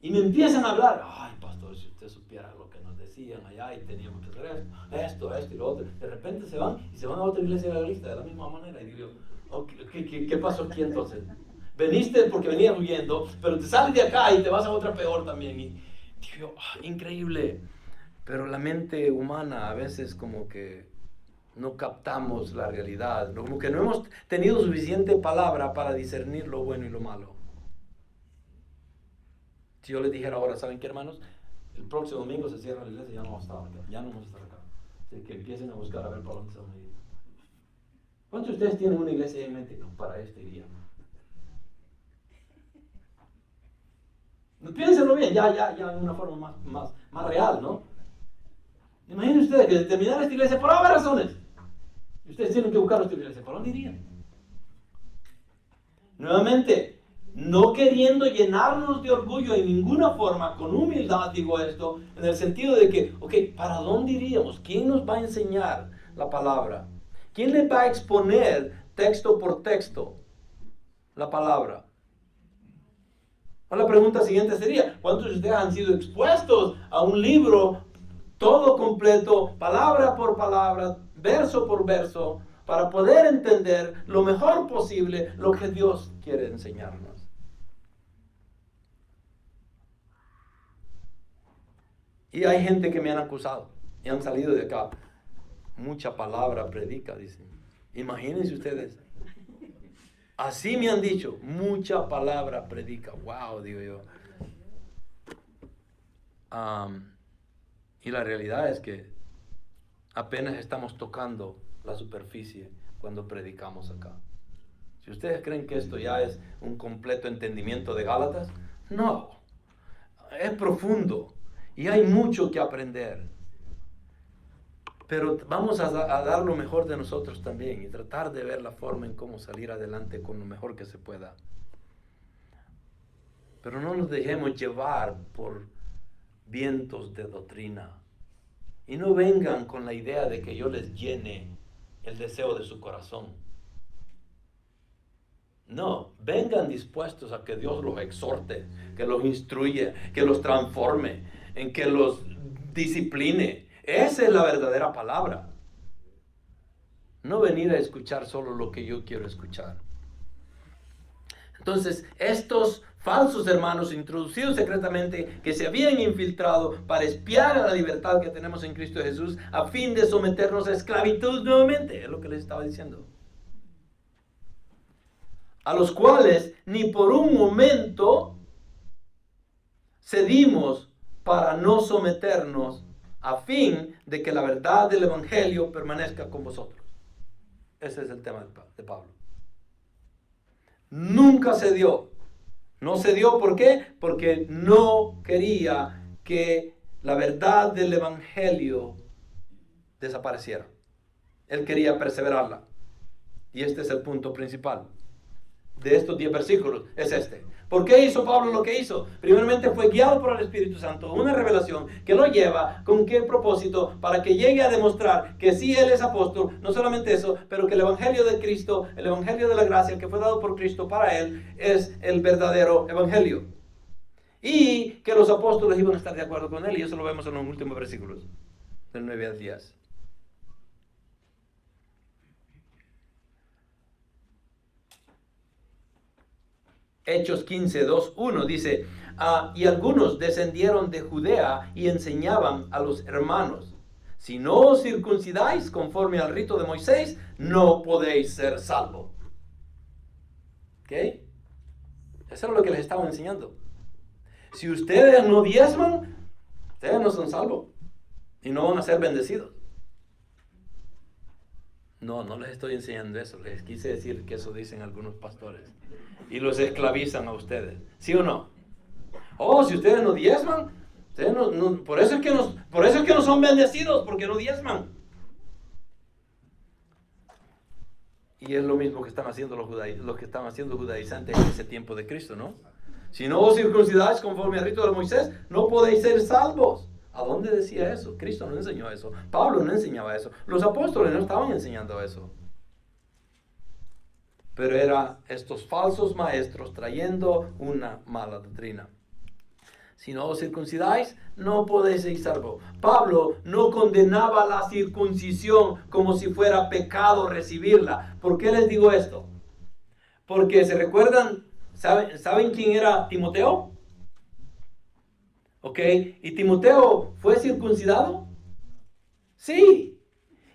y me empiezan a hablar, ay pastor, si usted supiera lo que nos decían allá y teníamos que hacer esto y lo otro. De repente se van y se van a otra iglesia legalista de la misma manera y digo, okay, ¿qué pasó aquí entonces? Veniste porque venías huyendo, pero te sales de acá y te vas a otra peor también. Y digo, increíble. Pero la mente humana a veces como que no captamos la realidad, como que no hemos tenido suficiente palabra para discernir lo bueno y lo malo. Si yo les dijera ahora, ¿saben qué, hermanos? El próximo domingo se cierra la iglesia y ya no vamos a estar acá. Ya no vamos a estar acá. Así que empiecen a buscar a ver para dónde se van a ir. ¿Cuántos de ustedes tienen una iglesia en mente? Para este día. Piénsenlo bien, ya de una forma más real, ¿no? Imaginen ustedes que de terminar esta iglesia por varias razones. Y ustedes tienen que buscar esta iglesia. ¿Para dónde irían? Nuevamente, no queriendo llenarnos de orgullo en ninguna forma, con humildad digo esto, en el sentido de que, ¿para dónde iríamos? ¿Quién nos va a enseñar la palabra? ¿Quién les va a exponer texto por texto la palabra? O la pregunta siguiente sería, ¿cuántos de ustedes han sido expuestos a un libro todo completo, palabra por palabra, verso por verso, para poder entender lo mejor posible lo que Dios quiere enseñarnos? Y hay gente que me han acusado y han salido de acá. Mucha palabra predica, dicen. Imagínense ustedes. Así me han dicho, mucha palabra predica. Wow, digo yo. Y la realidad es que apenas estamos tocando la superficie cuando predicamos acá. Si ustedes creen que esto ya es un completo entendimiento de Gálatas, no. Es profundo y hay mucho que aprender. Pero vamos a dar lo mejor de nosotros también y tratar de ver la forma en cómo salir adelante con lo mejor que se pueda. Pero no nos dejemos llevar por vientos de doctrina. Y no vengan con la idea de que yo les llene el deseo de su corazón. No, vengan dispuestos a que Dios los exhorte, que los instruya, que los transforme, en que los discipline. Esa es la verdadera palabra. No venir a escuchar solo lo que yo quiero escuchar. Entonces, estos falsos hermanos introducidos secretamente que se habían infiltrado para espiar a la libertad que tenemos en Cristo Jesús a fin de someternos a esclavitud nuevamente, es lo que les estaba diciendo. A los cuales ni por un momento cedimos para no someternos a fin de que la verdad del Evangelio permanezca con vosotros. Ese es el tema de Pablo. Nunca cedió. No cedió, ¿por qué? Porque no quería que la verdad del Evangelio desapareciera. Él quería perseverarla. Y este es el punto principal de estos 10 versículos, es este. ¿Por qué hizo Pablo lo que hizo? Primeramente fue guiado por el Espíritu Santo, una revelación que lo lleva, ¿con qué propósito? Para que llegue a demostrar que sí él es apóstol, no solamente eso, pero que el Evangelio de Cristo, el Evangelio de la gracia que fue dado por Cristo para él, es el verdadero Evangelio. Y que los apóstoles iban a estar de acuerdo con él, y eso lo vemos en los últimos versículos, del 9 al 10. Hechos 15, 2, 1 dice, y algunos descendieron de Judea y enseñaban a los hermanos, si no os circuncidáis conforme al rito de Moisés, no podéis ser salvos. ¿Ok? Eso es lo que les estaba enseñando. Si ustedes no diezman, ustedes no son salvos y no van a ser bendecidos. No les estoy enseñando eso. Les quise decir que eso dicen algunos pastores y los esclavizan a ustedes. ¿Sí o no? Oh, si ustedes no diezman, ustedes por eso es que no son bendecidos, porque no diezman. Y es lo mismo que están haciendo los que estaban haciendo judaizantes en ese tiempo de Cristo, ¿no? Si no os circuncidáis conforme al rito de Moisés, no podéis ser salvos. ¿A dónde decía eso? Cristo no enseñó eso. Pablo no enseñaba eso. Los apóstoles no estaban enseñando eso. Pero eran estos falsos maestros trayendo una mala doctrina. Si no os circuncidáis, no podéis ser salvos. Pablo no condenaba la circuncisión como si fuera pecado recibirla. ¿Por qué les digo esto? Porque se recuerdan, ¿saben quién era Timoteo? ¿Ok? ¿Y Timoteo fue circuncidado? Sí.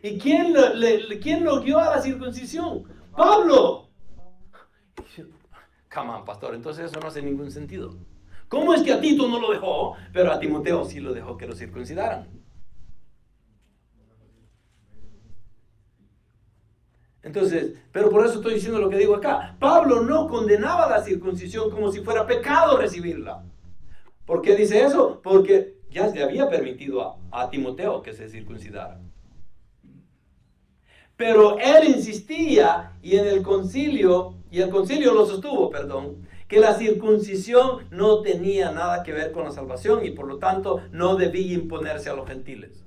¿Y quién lo guió a la circuncisión? ¡Pablo! Come on, pastor, entonces eso no hace ningún sentido. ¿Cómo es que a Tito no lo dejó, pero a Timoteo sí lo dejó que lo circuncidaran? Entonces, pero por eso estoy diciendo lo que digo acá. Pablo no condenaba la circuncisión como si fuera pecado recibirla. ¿Por qué dice eso? Porque ya se había permitido a Timoteo que se circuncidara. Pero él insistía, y el concilio lo sostuvo, que la circuncisión no tenía nada que ver con la salvación y por lo tanto no debía imponerse a los gentiles.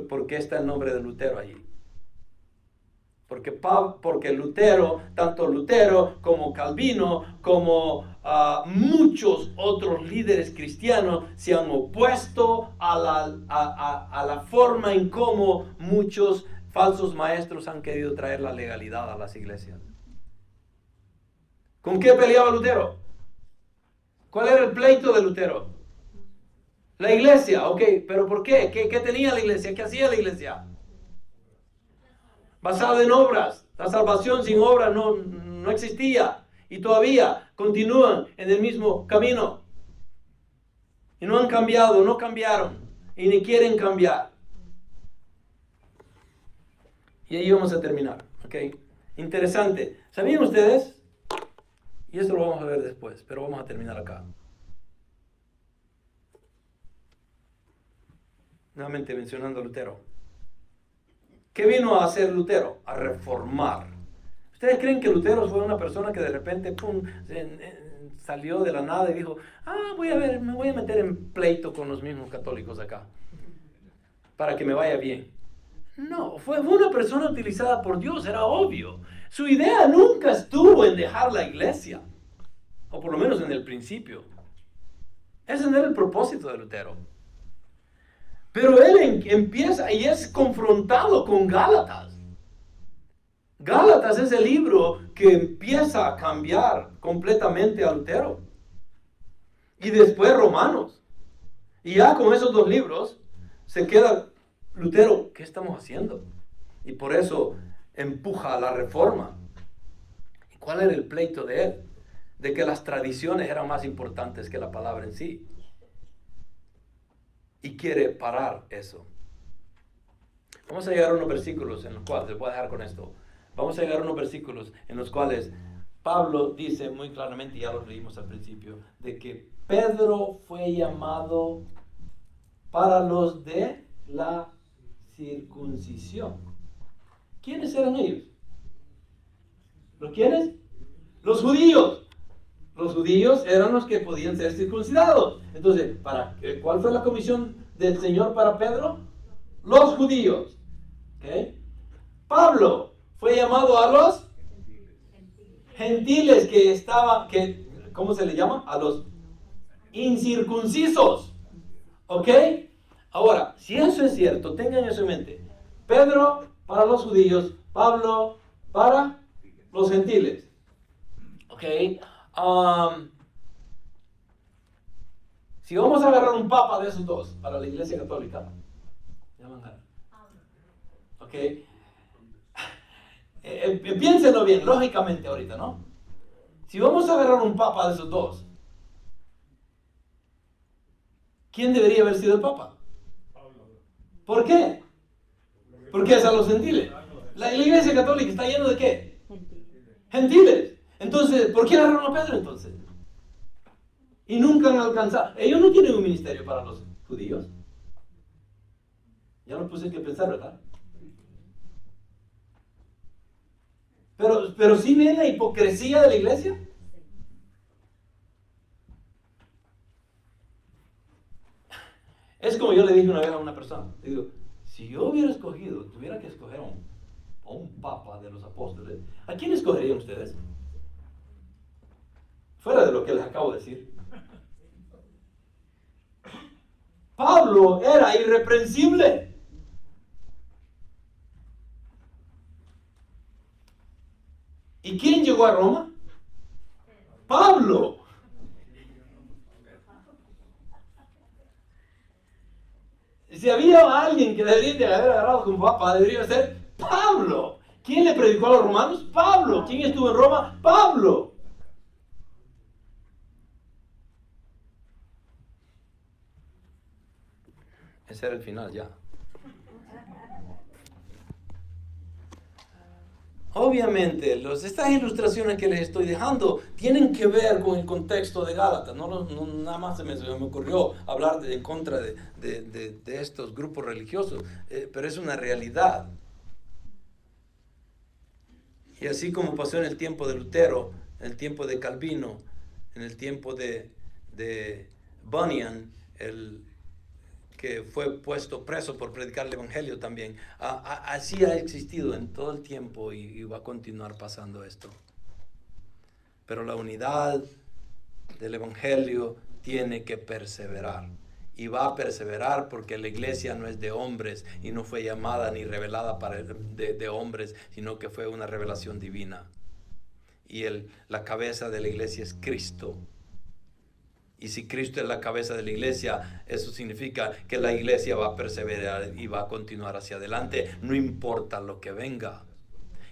¿Por qué está el nombre de Lutero allí? Porque Lutero, tanto Lutero como Calvino, como muchos otros líderes cristianos se han opuesto a la forma en cómo muchos falsos maestros han querido traer la legalidad a las iglesias. ¿Con qué peleaba Lutero? ¿Cuál era el pleito de Lutero? La iglesia, ok, pero ¿por qué? ¿Qué tenía la iglesia? ¿Qué hacía la iglesia? Basada en obras. La salvación sin obras no existía. Y todavía continúan en el mismo camino. Y no han cambiado, no cambiaron. Y ni quieren cambiar. Y ahí vamos a terminar. ¿Ok? Interesante. ¿Sabían ustedes? Y esto lo vamos a ver después, pero vamos a terminar acá. Nuevamente mencionando a Lutero. ¿Qué vino a hacer Lutero? A reformar. ¿Ustedes creen que Lutero fue una persona que de repente salió de la nada y dijo, me voy a meter en pleito con los mismos católicos acá para que me vaya bien? No, fue una persona utilizada por Dios, era obvio. Su idea nunca estuvo en dejar la iglesia, o por lo menos en el principio. Ese no era el propósito de Lutero. Pero él empieza y es confrontado con Gálatas. Gálatas es el libro que empieza a cambiar completamente a Lutero. Y después Romanos. Y ya con esos dos libros se queda Lutero, ¿qué estamos haciendo? Y por eso empuja a la reforma. ¿Y cuál era el pleito de él? De que las tradiciones eran más importantes que la palabra en sí. Y quiere parar eso. Vamos a llegar a unos versículos en los cuales, les voy a dejar con esto. Vamos a llegar a unos versículos en los cuales Pablo dice muy claramente, ya los leímos al principio, de que Pedro fue llamado para los de la circuncisión. ¿Quiénes eran ellos? ¿Los quiénes? Los judíos. Los judíos eran los que podían ser circuncidados. Entonces, ¿cuál fue la comisión del Señor para Pedro? Los judíos. ¿Okay? Pablo fue llamado a los gentiles ¿cómo se le llama? A los incircuncisos. ¿Ok? Ahora, si eso es cierto, tengan eso en mente. Pedro para los judíos, Pablo para los gentiles. ¿Ok? Si vamos a agarrar un papa de esos dos para la Iglesia Católica, ¿ok? Piénsenlo bien, lógicamente ahorita, ¿no? Si vamos a agarrar un papa de esos dos, ¿quién debería haber sido el papa? ¿Por qué? Porque es a los gentiles. La Iglesia Católica está llena de ¿qué? Gentiles. Entonces, ¿por qué agarraron a Pedro entonces? Y nunca han alcanzado. Ellos no tienen un ministerio para los judíos. Ya lo puse que pensar, ¿verdad? Pero sí ven la hipocresía de la iglesia. Es como yo le dije una vez a una persona. Digo, si yo hubiera escogido, tuviera que escoger a un papa de los apóstoles, ¿a quién escogerían ustedes? Fuera de lo que les acabo de decir. Pablo era irreprensible. ¿Y quién llegó a Roma? Pablo. Si había alguien que debería de haber agarrado como papa, debería ser Pablo. ¿Quién le predicó a los romanos? Pablo. ¿Quién estuvo en Roma? Pablo. Ese era el final ya. Obviamente, estas ilustraciones que les estoy dejando tienen que ver con el contexto de Gálatas. No, nada más se me ocurrió hablar en contra de estos grupos religiosos, pero es una realidad. Y así como pasó en el tiempo de Lutero, en el tiempo de Calvino, en el tiempo de Bunyan, que fue puesto preso por predicar el evangelio también. Así ha existido en todo el tiempo y va a continuar pasando esto. Pero la unidad del evangelio tiene que perseverar. Y va a perseverar porque la iglesia no es de hombres y no fue llamada ni revelada de hombres, sino que fue una revelación divina. Y la cabeza de la iglesia es Cristo. Y si Cristo es la cabeza de la iglesia, eso significa que la iglesia va a perseverar y va a continuar hacia adelante, no importa lo que venga.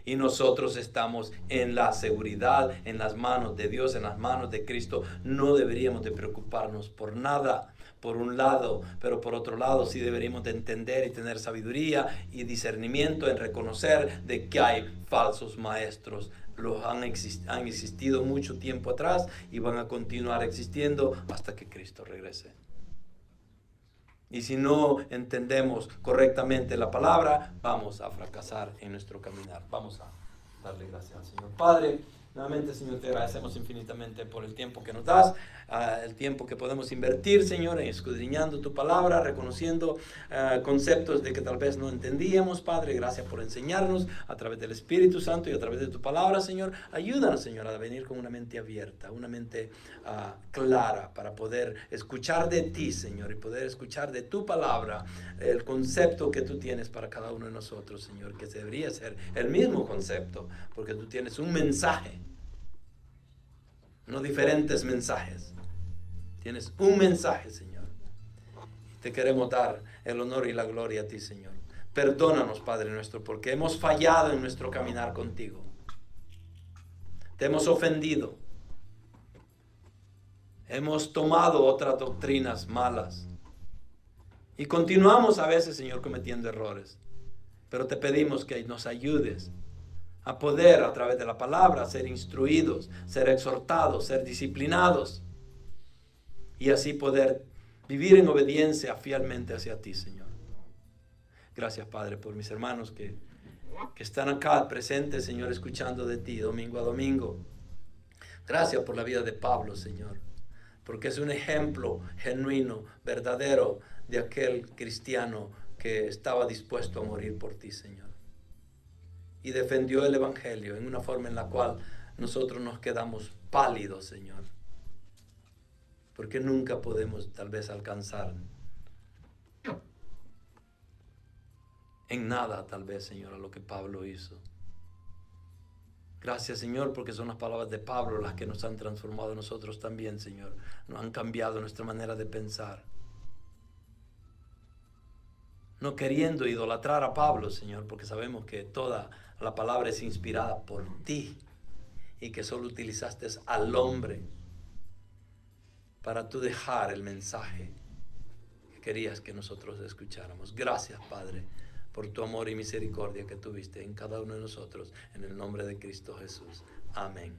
Y nosotros estamos en la seguridad, en las manos de Dios, en las manos de Cristo. No deberíamos de preocuparnos por nada, por un lado, pero por otro lado sí deberíamos de entender y tener sabiduría y discernimiento en reconocer de que hay falsos maestros. Han existido mucho tiempo atrás y van a continuar existiendo hasta que Cristo regrese. Y si no entendemos correctamente la palabra, vamos a fracasar en nuestro caminar. Vamos a darle gracias al Señor. Padre, nuevamente, Señor, te agradecemos infinitamente por el tiempo que nos das, el tiempo que podemos invertir, Señor, en escudriñando tu palabra, reconociendo conceptos de que tal vez no entendíamos. Padre, gracias por enseñarnos a través del Espíritu Santo y a través de tu palabra, Señor. Ayúdanos, Señor, a venir con una mente abierta, una mente clara para poder escuchar de ti, Señor, y poder escuchar de tu palabra el concepto que tú tienes para cada uno de nosotros, Señor, que debería ser el mismo concepto, porque tú tienes un mensaje, no diferentes mensajes. Tienes un mensaje, Señor. Te queremos dar el honor y la gloria a ti, Señor. Perdónanos, Padre nuestro, porque hemos fallado en nuestro caminar contigo. Te hemos ofendido. Hemos tomado otras doctrinas malas. Y continuamos a veces, Señor, cometiendo errores. Pero te pedimos que nos ayudes a poder, a través de la palabra, ser instruidos, ser exhortados, ser disciplinados. Y así poder vivir en obediencia fielmente hacia ti, Señor. Gracias, Padre, por mis hermanos que están acá presentes, Señor, escuchando de ti domingo a domingo. Gracias por la vida de Pablo, Señor, porque es un ejemplo genuino, verdadero, de aquel cristiano que estaba dispuesto a morir por ti, Señor. Y defendió el evangelio en una forma en la cual nosotros nos quedamos pálidos, Señor. Porque nunca podemos tal vez alcanzar en nada, tal vez, Señor, a lo que Pablo hizo. Gracias, Señor, porque son las palabras de Pablo las que nos han transformado a nosotros también, Señor. Nos han cambiado nuestra manera de pensar. No queriendo idolatrar a Pablo, Señor, porque sabemos que toda la palabra es inspirada por ti y que solo utilizaste al hombre para tú dejar el mensaje que querías que nosotros escucháramos. Gracias, Padre, por tu amor y misericordia que tuviste en cada uno de nosotros, en el nombre de Cristo Jesús. Amén.